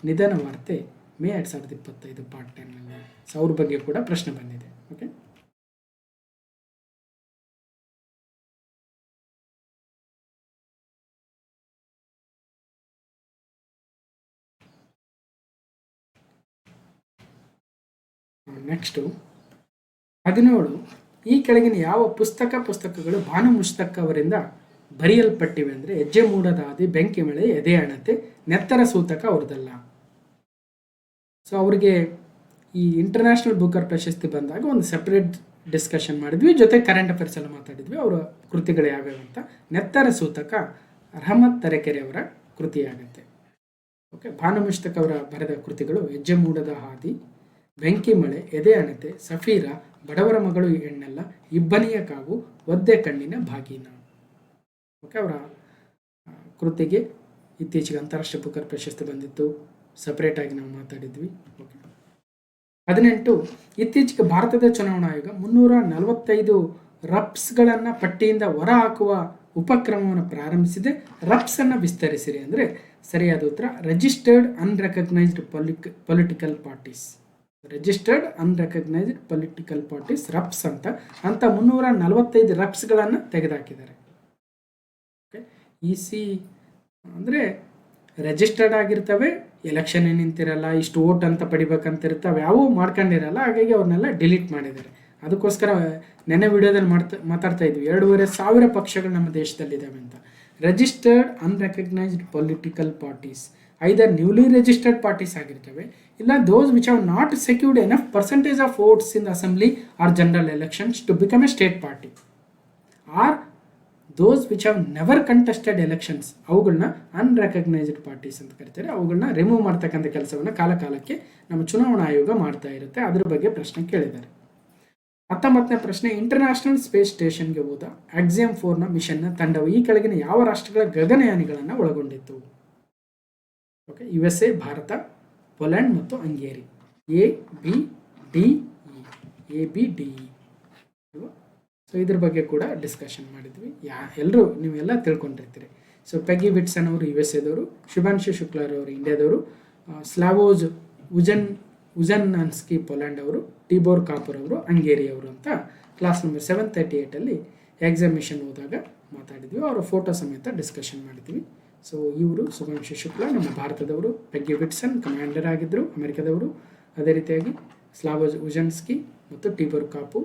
ನಿಧನ ವಾರ್ತೆ ಮೇ 2025 ಪಾರ್ಟ್ 10ನಲ್ಲಿ. ಸೊ ಅವ್ರ ಬಗ್ಗೆ ಕೂಡ ಪ್ರಶ್ನೆ ಬಂದಿದೆ. ಓಕೆ, ನೆಕ್ಸ್ಟು 17 ಈ ಕೆಳಗಿನ ಯಾವ ಪುಸ್ತಕಗಳು ಭಾನು ಮುಸ್ತಕ್ ಅವರಿಂದ ಬರೆಯಲ್ಪಟ್ಟಿವೆ ಅಂದರೆ ಹೆಜ್ಜೆ ಮೂಡದ ಹಾದಿ, ಬೆಂಕಿ ಮಳೆ, ಎದೆ ಅಣತೆ, ನೆತ್ತರ ಸೂತಕ ಅವ್ರದ್ದಲ್ಲ. ಸೊ ಅವ್ರಿಗೆ ಈ ಇಂಟರ್ನ್ಯಾಷನಲ್ ಬುಕರ್ ಪ್ರಶಸ್ತಿ ಬಂದಾಗ ಒಂದು ಸಪ್ರೇಟ್ ಡಿಸ್ಕಷನ್ ಮಾಡಿದ್ವಿ, ಜೊತೆ ಕರೆಂಟ್ ಅಫೇರ್ಸ್ ಎಲ್ಲ ಮಾತಾಡಿದ್ವಿ. ಅವರ ಕೃತಿಗಳು ಯಾವ್ಯಾವ ಅಂತ. ನೆತ್ತರ ಸೂತಕ ರಹಮತ್ ತರೆಕೆರೆ ಅವರ ಕೃತಿಯಾಗುತ್ತೆ. ಓಕೆ, ಭಾನು ಮುಸ್ತಕ್ ಅವರ ಬರೆದ ಕೃತಿಗಳು ಹೆಜ್ಜೆ ಮೂಡದ ಹಾದಿ, ಬೆಂಕಿ ಮಳೆ, ಎದೆ ಅಣತೆ, ಸಫೀರ, ಬಡವರ ಮಗಳು ಹೆಣ್ಣೆಲ್ಲ, ಇಬ್ಬನಿಯ ಕಾವು, ಒದ್ದೆ ಕಣ್ಣಿನ ಭಾಗೀನ. ಓಕೆ, ಅವರ ಕೃತಿಗೆ ಇತ್ತೀಚೆಗೆ ಅಂತಾರಾಷ್ಟ್ರೀಯ ಬುಕರ್ ಪ್ರಶಸ್ತಿ ಬಂದಿತ್ತು. ಸಪ್ರೇಟಾಗಿ ನಾವು ಮಾತಾಡಿದ್ವಿ. ಓಕೆ, 18 ಇತ್ತೀಚೆಗೆ ಭಾರತದ ಚುನಾವಣಾ ಆಯೋಗ 345 ರಪ್ಸ್ಗಳನ್ನು ಪಟ್ಟಿಯಿಂದ ಹೊರಹಾಕುವ ಉಪಕ್ರಮವನ್ನು ಪ್ರಾರಂಭಿಸಿದೆ. ರಪ್ಸನ್ನು ವಿಸ್ತರಿಸಿರಿ ಅಂದರೆ ಸರಿಯಾದ ಉತ್ತರ registered unrecognised political parties. Registered unrecognised political parties RUPPs ಅಂತ 345 ರಪ್ಸ್ಗಳನ್ನು ತೆಗೆದುಹಾಕಿದ್ದಾರೆ. ಓಕೆ, EC ಅಂದರೆ ರಿಜಿಸ್ಟರ್ಡ್ ಆಗಿರ್ತವೆ, ಎಲೆಕ್ಷನ್ ನಿಂತಿರಲ್ಲ, ಇಷ್ಟು ವೋಟ್ ಅಂತ ಪಡಿಬೇಕಂತ ಇರ್ತವೆ, ಯಾವೂ ಮಾಡ್ಕೊಂಡಿರಲ್ಲ. ಹಾಗಾಗಿ ಅವ್ರನ್ನೆಲ್ಲ ಡಿಲೀಟ್ ಮಾಡಿದ್ದಾರೆ. ಅದಕ್ಕೋಸ್ಕರ ನೆನ್ನೆ ವಿಡಿಯೋದಲ್ಲಿ ಮಾತಾಡ್ತಾ ಇದ್ವಿ 2,500 ಪಕ್ಷಗಳು ನಮ್ಮ ದೇಶದಲ್ಲಿದ್ದಾವೆ ಅಂತ. Registered unrecognised political parties either newly registered parties ಆಗಿರ್ತವೆ, ಇಲ್ಲ those which have not secured enough percentage of votes in assembly or general elections to become a state party, or those which have never contested elections, ಅವುಗಳನ್ನ unrecognised parties ಅಂತ ಕರೀತಾರೆ. ಅವುಗಳನ್ನ remove ಮಾಡ್ತಕ್ಕಂಥ ಕೆಲಸವನ್ನು ಕಾಲಕಾಲಕ್ಕೆ ನಮ್ಮ ಚುನಾವಣಾ ಆಯೋಗ ಮಾಡ್ತಾ ಇರುತ್ತೆ. ಅದ್ರ ಬಗ್ಗೆ ಪ್ರಶ್ನೆ ಕೇಳಿದ್ದಾರೆ. 19ನೇ ಪ್ರಶ್ನೆ, ಇಂಟರ್ನ್ಯಾಷನಲ್ ಸ್ಪೇಸ್ ಸ್ಟೇಷನ್ಗೆ ಹೋದ ಆಕ್ಸಿಯಮ್ 4ನ ಮಿಷನ್ನ ತಂಡವು ಈ ಕೆಳಗಿನ ಯಾವ ರಾಷ್ಟ್ರಗಳ ಗಗನಯಾನಿಗಳನ್ನು ಒಳಗೊಂಡಿತ್ತು? ಓಕೆ, USA, ಭಾರತ, ಪೋಲೆಂಡ್ ಮತ್ತು ಹಂಗೇರಿ. ABDE. ಸೊ ಇದ್ರ ಬಗ್ಗೆ ಕೂಡ ಡಿಸ್ಕಷನ್ ಮಾಡಿದ್ವಿ. ಎಲ್ಲರೂ ನೀವೆಲ್ಲ ತಿಳ್ಕೊಂಡಿರ್ತೀರಿ. ಸೊ ಪೆಗಿ ವಿಟ್ಸನ್ ಅವರು USA ದವರು, ಶುಭಾಂಶು ಶುಕ್ಲಾರವರು ಇಂಡಿಯಾದವರು, ಸ್ಲಾವೋಜ್ ಉಜನ್ನನ್ಸ್ಕಿ ಪೋಲೆಂಡ್ ಅವರು, ಟಿಬೋರ್ ಕಾಪರ್ ಅವರು ಹಂಗೇರಿ ಅವರು ಅಂತ ಕ್ಲಾಸ್ ನಂಬರ್ 738 ಎಕ್ಸಾಮಿಷನ್ ಹೋದಾಗ ಮಾತಾಡಿದ್ವಿ. ಅವರ ಫೋಟೋ ಸಮೇತ ಡಿಸ್ಕಷನ್ ಮಾಡಿದ್ವಿ. ಸೊ ಇವರು ಶುಭಾಂಶು ಶುಕ್ಲಾ ನಮ್ಮ ಭಾರತದವರು, ಪೆಗಿ ವಿಟ್ಸನ್ ಕಮಾಂಡರ್ ಆಗಿದ್ದರು ಅಮೆರಿಕದವರು, ಅದೇ ರೀತಿಯಾಗಿ ಸ್ಲಾವೋಜ್ ಉಜನ್ಸ್ಕಿ ಮತ್ತು ಟಿಬೋರ್ ಕಾಪು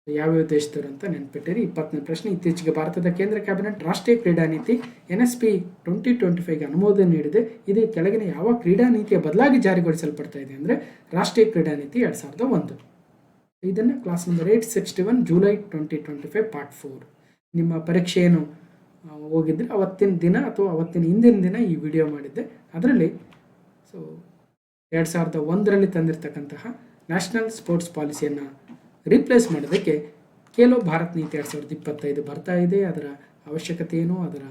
ಯಾವ್ಯಾವ ದೇಶದವರು ಅಂತ ನೆನ್ಪಿಟ್ಟಿರಿ. 20ನೇ ಪ್ರಶ್ನೆ, ಇತ್ತೀಚೆಗೆ ಭಾರತದ ಕೇಂದ್ರ ಕ್ಯಾಬಿನೆಟ್ ರಾಷ್ಟ್ರೀಯ ಕ್ರೀಡಾ ನೀತಿ NSP 2025ಗೆ ಅನುಮೋದನೆ ನೀಡಿದೆ. ಇದು ಕೆಳಗಿನ ಯಾವ ಕ್ರೀಡಾ ನೀತಿಯ ಬದಲಾಗಿ ಜಾರಿಗೊಳಿಸಲ್ಪಡ್ತಾ ಇದೆ ಅಂದರೆ ರಾಷ್ಟ್ರೀಯ ಕ್ರೀಡಾ ನೀತಿ 2001. ಇದನ್ನು ಕ್ಲಾಸ್ ನಂಬರ್ 861 ಜುಲೈ 2025 ಪಾರ್ಟ್ 4. ನಿಮ್ಮ ಪರೀಕ್ಷೆ ಏನು ಹೋಗಿದ್ರೆ ಅವತ್ತಿನ ದಿನ ಅಥವಾ ಅವತ್ತಿನ ಹಿಂದಿನ ದಿನ ಈ ವಿಡಿಯೋ ಮಾಡಿದ್ದೆ. ಅದರಲ್ಲಿ ಸೊ 2001ರಲ್ಲಿ ತಂದಿರತಕ್ಕಂತಹ ನ್ಯಾಷನಲ್ ಸ್ಪೋರ್ಟ್ಸ್ ಪಾಲಿಸಿಯನ್ನು ರಿಪ್ಲೇಸ್ ಮಾಡೋದಕ್ಕೆ ಖೇಲೋ ಭಾರತ್ ನೀತಿ 2025 ಬರ್ತಾ ಇದೆ. ಅದರ ಅವಶ್ಯಕತೆ ಏನು, ಅದರ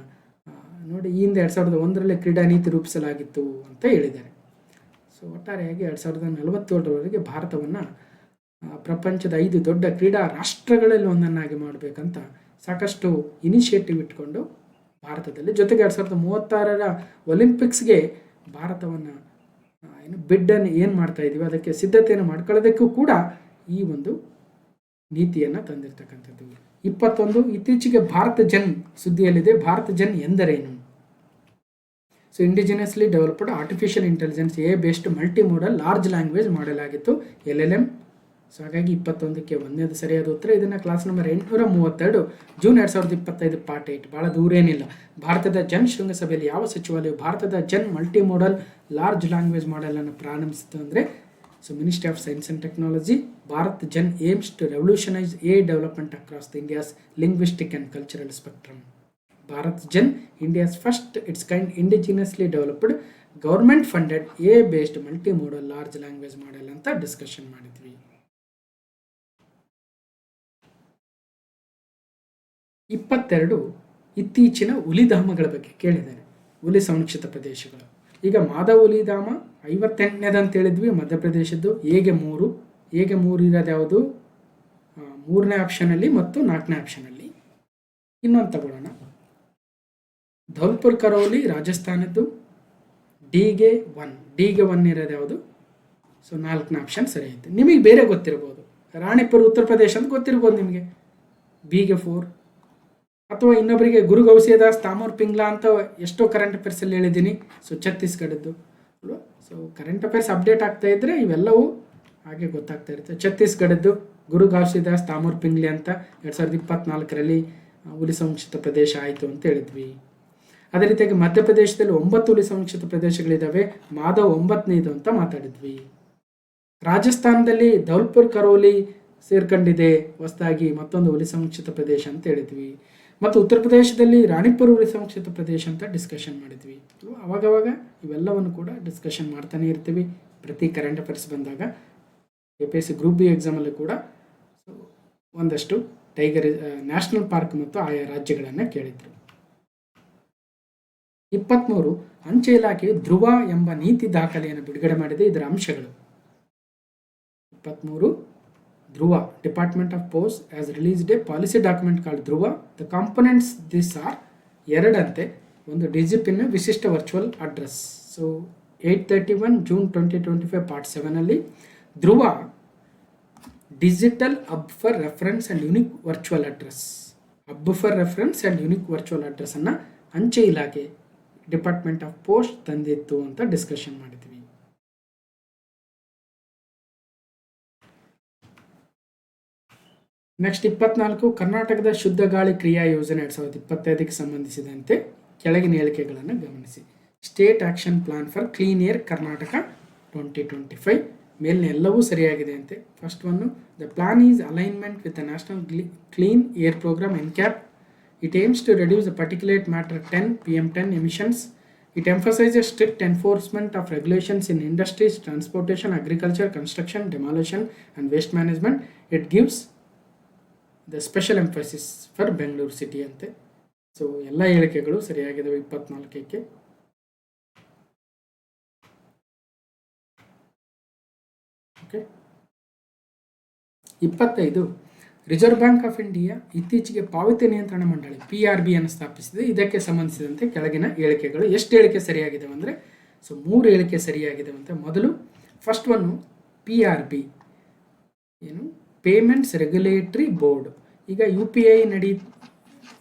ನೋಡಿ ಈ ಹಿಂದೆ 2001ರಲ್ಲಿ ಕ್ರೀಡಾ ನೀತಿ ರೂಪಿಸಲಾಗಿತ್ತು ಅಂತ ಹೇಳಿದ್ದಾರೆ. ಸೊ ಒಟ್ಟಾರೆಯಾಗಿ 2047ರವರೆಗೆ ಭಾರತವನ್ನು ಪ್ರಪಂಚದ 5 ದೊಡ್ಡ ಕ್ರೀಡಾ ರಾಷ್ಟ್ರಗಳಲ್ಲಿ ಒಂದನ್ನಾಗಿ ಮಾಡಬೇಕಂತ ಸಾಕಷ್ಟು ಇನಿಷಿಯೇಟಿವ್ ಇಟ್ಕೊಂಡು ಭಾರತದಲ್ಲಿ, ಜೊತೆಗೆ 2036ರ ಒಲಿಂಪಿಕ್ಸ್ಗೆ ಭಾರತವನ್ನು ಬಿಡ್ಡನ್ನು ಏನು ಮಾಡ್ತಾ ಇದ್ದೀವಿ ಅದಕ್ಕೆ ಸಿದ್ಧತೆಯನ್ನು ಮಾಡ್ಕೊಳ್ಳೋದಕ್ಕೂ ಕೂಡ ಈ ಒಂದು ನೀತಿಯನ್ನು ತಂದಿರತಕ್ಕಂಥದ್ದು. 21 ಇತ್ತೀಚೆಗೆ ಭಾರತ ಜನ್ ಸುದ್ದಿಯಲ್ಲಿದೆ. ಭಾರತ ಜನ್ ಎಂದರೇನು? So indigenously developed artificial intelligence based multi modal large language model ಆಗಿತ್ತು, LLM. ಸೊ ಹಾಗಾಗಿ 21ಕ್ಕೆ ಒಂದೇದು ಸರಿಯಾದ ಉತ್ತರ. ಇದನ್ನು ಕ್ಲಾಸ್ ನಂಬರ್ 832 ಜೂನ್ 2025 ಪಾರ್ಟ್ 8. ಭಾಳ ದೂರ ಏನಿಲ್ಲ. ಭಾರತದ ಜನ್ ಶೃಂಗಸಭೆಯಲ್ಲಿ ಯಾವ ಸಚಿವಾಲಯವು ಭಾರತದ Gen multi modal large language ಮಾಡೆಲನ್ನು ಪ್ರಾರಂಭಿಸಿತು ಅಂದರೆ so ministry of science and technology. Bharat Gen aims to revolutionise development across the India's linguistic and cultural spectrum. Bharat Gen India's first its kind indigenously developed government funded based multi modal large language model ಅಂತ discussion ಮಾಡಿದ್ವಿ. 22 ಇತ್ತೀಚಿನ ಹುಲಿಧಾಮಗಳ ಬಗ್ಗೆ ಕೇಳಿದ್ದಾರೆ. ಹುಲಿ ಸಂರಕ್ಷಿತ ಪ್ರದೇಶಗಳು. ಈಗ ಮಾಧವ್ ಹುಲಿಧಾಮ 58ನೇದು ಅಂತ ಹೇಳಿದ್ವಿ, ಮಧ್ಯಪ್ರದೇಶದ್ದು. ಹೇಗೆ 3 ಇರೋದು ಯಾವುದು? 3ನೇ ಆಪ್ಷನಲ್ಲಿ ಮತ್ತು 4ನೇ ಆಪ್ಷನಲ್ಲಿ. ಇನ್ನೊಂದು ತಗೊಳ್ಳೋಣ. ಧೌಲ್ಪುರ್ ಕರೌಲಿ ರಾಜಸ್ಥಾನದ್ದು. ಡಿಗೆ 1 ಇರೋದು ಯಾವುದು? ಸೊ 4ನೇ ಆಪ್ಷನ್ ಸರಿ ಐತೆ. ನಿಮಗೆ ಬೇರೆ ಗೊತ್ತಿರ್ಬೋದು. ರಾಣಿಪುರ್ ಉತ್ತರ ಪ್ರದೇಶ ಅಂತ ಗೊತ್ತಿರ್ಬೋದು ನಿಮಗೆ. ಬಿಗೆ 4. ಅಥವಾ ಇನ್ನೊಬ್ಬರಿಗೆ ಗುರು ಗೌಸಿಯದಾಸ್ ತಾಮೂರ್ ಪಿಂಗ್ಲಾ ಅಂತ ಎಷ್ಟೋ ಕರೆಂಟ್ ಅಫೇರ್ಸಲ್ಲಿ ಹೇಳಿದ್ದೀನಿ. ಸೊ ಛತ್ತೀಸ್ಗಢದ್ದು ಅಲ್ವಾ. ಸೊ ಕರೆಂಟ್ ಅಫೇರ್ಸ್ ಅಪ್ಡೇಟ್ ಆಗ್ತಾ ಇದ್ದರೆ ಇವೆಲ್ಲವೂ ಹಾಗೆ ಗೊತ್ತಾಗ್ತಾ ಇರುತ್ತೆ. ಛತ್ತೀಸ್ಗಢದ್ದು ಗುರು ಗೌಸಿದಾಸ್ ತಾಮೂರ್ ಪಿಂಗ್ಲಿ ಅಂತ 2024ರಲ್ಲಿ ಹುಲಿ ಸಂರಕ್ಷಿತ ಪ್ರದೇಶ ಆಯಿತು ಅಂತ ಹೇಳಿದ್ವಿ. ಅದೇ ರೀತಿಯಾಗಿ ಮಧ್ಯಪ್ರದೇಶದಲ್ಲಿ 9 ಹುಲಿ ಸಂರಕ್ಷಿತ ಪ್ರದೇಶಗಳಿದ್ದಾವೆ. ಮಾಧವ್ 9ನೇದು ಅಂತ ಮಾತಾಡಿದ್ವಿ. ರಾಜಸ್ಥಾನದಲ್ಲಿ ಧೌಲ್ಪುರ್ ಕರೋಲಿ ಸೇರ್ಕೊಂಡಿದೆ ಹೊಸದಾಗಿ ಮತ್ತೊಂದು ಹುಲಿ ಸಂರಕ್ಷಿತ ಪ್ರದೇಶ ಅಂತ ಹೇಳಿದ್ವಿ. ಮತ್ತು ಉತ್ತರ ಪ್ರದೇಶದಲ್ಲಿ ರಾಣಿಪುರ ಹುಲಿ ಸಂರಕ್ಷಿತ ಪ್ರದೇಶ ಅಂತ ಡಿಸ್ಕಷನ್ ಮಾಡಿದ್ವಿ. ಅವಾಗವಾಗ ಇವೆಲ್ಲವನ್ನು ಕೂಡ ಡಿಸ್ಕಷನ್ ಮಾಡ್ತಾನೆ ಇರ್ತೀವಿ ಪ್ರತಿ ಕರೆಂಟ್ ಅಫೇರ್ಸ್ ಬಂದಾಗ. APSC ಗ್ರೂಪ್ ಬಿ ಎಕ್ಸಾಮಲ್ಲಿ ಕೂಡ ಒಂದಷ್ಟು ಟೈಗರ್ ನ್ಯಾಷನಲ್ ಪಾರ್ಕ್ ಮತ್ತು ಆಯಾ ರಾಜ್ಯಗಳನ್ನು ಕೇಳಿದ್ರು. 23 ಅಂಚೆ ಇಲಾಖೆಯು ಧ್ರುವ ಎಂಬ ನೀತಿ ದಾಖಲೆಯನ್ನು ಬಿಡುಗಡೆ ಮಾಡಿದೆ. ಇದರ ಅಂಶಗಳು. 23 Dhruva department of post has released a policy document called Dhruva. The components this are ಎರಡಂತೆ. ಒಂದು DGPನ ವಿಶಿಷ್ಟ virtual address. So 831 June 2025 part 7ಅಲ್ಲಿ Dhruva digital hub for reference and unique virtual address. Hub for reference and unique virtual ಅಡ್ರೆಸ್ಸನ್ನು ಅಂಚೆ ಇಲಾಖೆ department of post ತಂದಿತ್ತು ಅಂತ ಡಿಸ್ಕಷನ್ ಮಾಡಿದ್ವಿ. ನೆಕ್ಸ್ಟ್ 24 ಕರ್ನಾಟಕದ ಶುದ್ಧ ಗಾಳಿ ಕ್ರಿಯಾ ಯೋಜನೆ 2025ಕ್ಕೆ ಸಂಬಂಧಿಸಿದಂತೆ ಕೆಳಗಿನ ಹೇಳಿಕೆಗಳನ್ನು ಗಮನಿಸಿ. State action plan for clean air Karnataka 2025 ಮೇಲಿನ ಎಲ್ಲವೂ ಸರಿಯಾಗಿದೆ ಅಂತೆ. First one, the plan is alignment with the national clean air programme NCAP. It aims to reduce the particulate matter 10 PM10 emissions It emphasizes strict enforcement of regulations in industries, transportation, agriculture, construction, demolition, and waste management. It gives the special emphasis for Bangalore city ಅಂತೆ. So ಎಲ್ಲ ಹೇಳಿಕೆಗಳು ಸರಿಯಾಗಿದ್ದಾವೆ 24ಕ್ಕೆ. Okay. 25 reserve bank of India ಇತ್ತೀಚೆಗೆ ಪಾವತಿ ನಿಯಂತ್ರಣ ಮಂಡಳಿ PRB ಅನ್ನು ಸ್ಥಾಪಿಸಿದೆ. ಇದಕ್ಕೆ ಸಂಬಂಧಿಸಿದಂತೆ ಕೆಳಗಿನ ಹೇಳಿಕೆಗಳು ಎಷ್ಟು ಹೇಳಿಕೆ ಸರಿಯಾಗಿದ್ದಾವೆ ಅಂದರೆ ಸೊ 3 ಹೇಳಿಕೆ ಸರಿಯಾಗಿದ್ದಾವೆ ಅಂತ. ಮೊದಲು ಫಸ್ಟ್ ಒನ್ನು PRB ಏನು ಪೇಮೆಂಟ್ಸ್ ರೆಗ್ಯುಲೇಟರಿ ಬೋರ್ಡ್. ಈಗ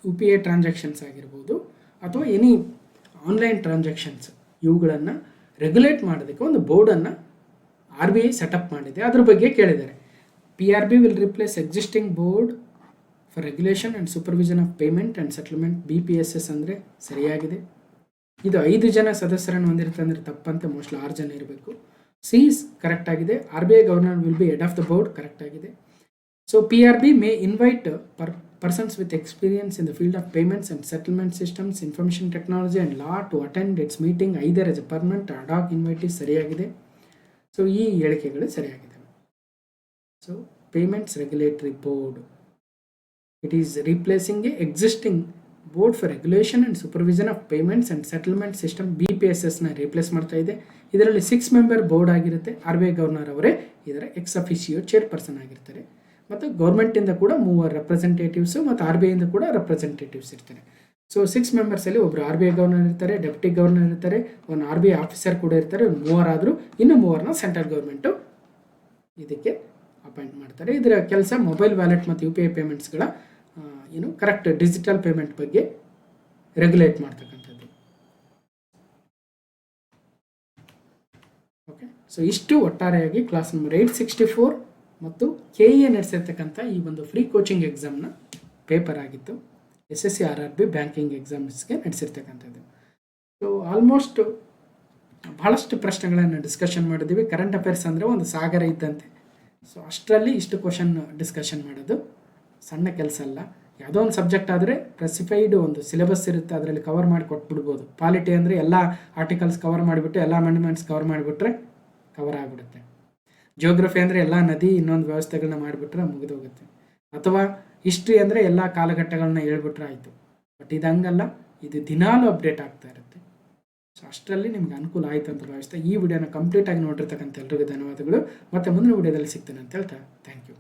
UPI ಟ್ರಾನ್ಸಾಕ್ಷನ್ಸ್ ಆಗಿರ್ಬೋದು ಅಥವಾ ಎನಿ ಆನ್ಲೈನ್ ಟ್ರಾನ್ಸಾಕ್ಷನ್ಸ್ ಇವುಗಳನ್ನು ರೆಗ್ಯುಲೇಟ್ ಮಾಡೋದಕ್ಕೆ ಒಂದು ಬೋರ್ಡನ್ನು RBI ಸೆಟಪ್ ಮಾಡಿದೆ. ಅದ್ರ ಬಗ್ಗೆ ಕೇಳಿದ್ದಾರೆ. PRB will replace existing board for regulation and supervision of payment and settlement. BPSS ಅಂದರೆ ಸರಿಯಾಗಿದೆ. ಇದು 5 ಜನ ಸದಸ್ಯರನ್ನು ಹೊಂದಿರುತ್ತೆ ಅಂದರೆ ತಪ್ಪಂತೆ, ಮೋಸ್ಟ್ಲಿ 6 ಜನ ಇರಬೇಕು. C ಕರೆಕ್ಟ್ ಆಗಿದೆ. RBI governor will be head of the board, correct ಆಗಿದೆ. So PRB may invite persons with experience in the field of payments and settlement systems, information technology and law to attend its meeting either as a permanent or ad hoc invitee, ಸರಿಯಾಗಿದೆ. So ಈ ಹೇಳಿಕೆಗಳು ಸರಿಯಾಗಿದೆ. So payments regulatory board, it is replacing a existing board for regulation and supervision of payments and settlement system BPSS ನ replace ಮಾಡ್ತಾ ಇದೆ. ಇದರಲ್ಲಿ 6 member board ಆಗಿರುತ್ತೆ. RBI governor ಅವರೇ ಇದರ ಎಕ್ಸ್ ಅಫಿಷಿಯೋ ಚೇರ್ಪರ್ಸನ್ ಆಗಿರ್ತಾರೆ. ಮತ್ತು ಗೌರ್ಮೆಂಟಿಂದ ಕೂಡ 3 ರೆಪ್ರೆಸೆಂಟೇಟಿವ್ಸು ಮತ್ತು RBI ಇಂದ ಕೂಡ ರೆಪ್ರೆಸೆಂಟೇಟಿವ್ಸ್ ಇರ್ತಾರೆ. ಸೊ 6 ಮೆಂಬರ್ಸಲ್ಲಿ ಒಬ್ಬರು RBI ಗವರ್ನರ್ ಇರ್ತಾರೆ, ಡೆಪ್ಟಿ ಗವರ್ನರ್ ಇರ್ತಾರೆ, ಒಂದು RBI ಆಫೀಸರ್ ಕೂಡ ಇರ್ತಾರೆ. 3 ಆದರೂ ಇನ್ನು 3 ಸೆಂಟ್ರಲ್ ಗೌರ್ಮೆಂಟು ಇದಕ್ಕೆ ಅಪಾಯಿಂಟ್ ಮಾಡ್ತಾರೆ. ಇದರ ಕೆಲಸ ಮೊಬೈಲ್ ವ್ಯಾಲೆಟ್ ಮತ್ತು UPI ಪೇಮೆಂಟ್ಸ್ಗಳ ಏನು ಕರೆಕ್ಟ್ ಡಿಜಿಟಲ್ ಪೇಮೆಂಟ್ ಬಗ್ಗೆ ರೆಗ್ಯುಲೇಟ್ ಮಾಡ್ತಕ್ಕಂಥದ್ದು. ಓಕೆ. ಸೊ ಇಷ್ಟು ಒಟ್ಟಾರೆಯಾಗಿ ಕ್ಲಾಸ್ ನಂಬರ್ 864 ಮತ್ತು KE ನಡೆಸಿರ್ತಕ್ಕಂಥ ಈ ಒಂದು ಫ್ರೀ ಕೋಚಿಂಗ್ ಎಕ್ಸಾಮ್ನ ಪೇಪರ್ ಆಗಿತ್ತು. SSC RRB ಬ್ಯಾಂಕಿಂಗ್ ಎಕ್ಸಾಮ್ಸ್ಗೆ ನಡೆಸಿರ್ತಕ್ಕಂಥದ್ದು. ಸೊ ಆಲ್ಮೋಸ್ಟ್ ಬಹಳಷ್ಟು ಪ್ರಶ್ನೆಗಳನ್ನು ಡಿಸ್ಕಷನ್ ಮಾಡಿದ್ದೀವಿ. ಕರೆಂಟ್ ಅಫೇರ್ಸ್ ಅಂದರೆ ಒಂದು ಸಾಗರ ಇದ್ದಂತೆ. ಸೊ ಅಷ್ಟರಲ್ಲಿ ಇಷ್ಟು ಕ್ವಶನ್ ಡಿಸ್ಕಷನ್ ಮಾಡೋದು ಸಣ್ಣ ಕೆಲಸ ಅಲ್ಲ. ಯಾವುದೋ ಒಂದು ಸಬ್ಜೆಕ್ಟ್ ಆದರೆ ಸ್ಪೆಸಿಫೈಡ್ ಒಂದು ಸಿಲೆಬಸ್ ಇರುತ್ತೆ, ಅದರಲ್ಲಿ ಕವರ್ ಮಾಡಿ ಕೊಟ್ಬಿಡ್ಬೋದು. ಪಾಲಿಟಿ ಅಂದರೆ ಎಲ್ಲ ಆರ್ಟಿಕಲ್ಸ್ ಕವರ್ ಮಾಡಿಬಿಟ್ಟು ಎಲ್ಲ ಅಮೆಂಡ್ಮೆಂಟ್ಸ್ ಕವರ್ ಮಾಡಿಬಿಟ್ರೆ ಕವರ್ ಆಗಿಬಿಡುತ್ತೆ. ಜಿಯೋಗ್ರಫಿ ಅಂದರೆ ಎಲ್ಲ ನದಿ ಇನ್ನೊಂದು ವ್ಯವಸ್ಥೆಗಳನ್ನ ಮಾಡಿಬಿಟ್ರೆ ಮುಗಿದೋಗುತ್ತೆ. ಅಥವಾ ಹಿಸ್ಟ್ರಿ ಅಂದರೆ ಎಲ್ಲ ಕಾಲಘಟ್ಟಗಳನ್ನ ಹೇಳ್ಬಿಟ್ರೆ ಆಯಿತು. ಬಟ್ ಇದು ಹಂಗಲ್ಲ, ಇದು ದಿನಾಲೂ ಅಪ್ಡೇಟ್ ಆಗ್ತಾ ಇರುತ್ತೆ. ಸೊ ಅಷ್ಟರಲ್ಲಿ ನಿಮ್ಗೆ ಅನುಕೂಲ ಆಯಿತು ಅಂತ ಭಾವಿಸ್ತಾ ಈ ವಿಡಿಯೋನ ಕಂಪ್ಲೀಟಾಗಿ ನೋಡಿರ್ತಕ್ಕಂಥ ಎಲ್ರಿಗೂ ಧನ್ಯವಾದಗಳು. ಮತ್ತು ಮುಂದಿನ ವಿಡಿಯೋದಲ್ಲಿ ಸಿಗ್ತೇನೆ ಅಂತ ಹೇಳ್ತಾ ಥ್ಯಾಂಕ್ ಯು.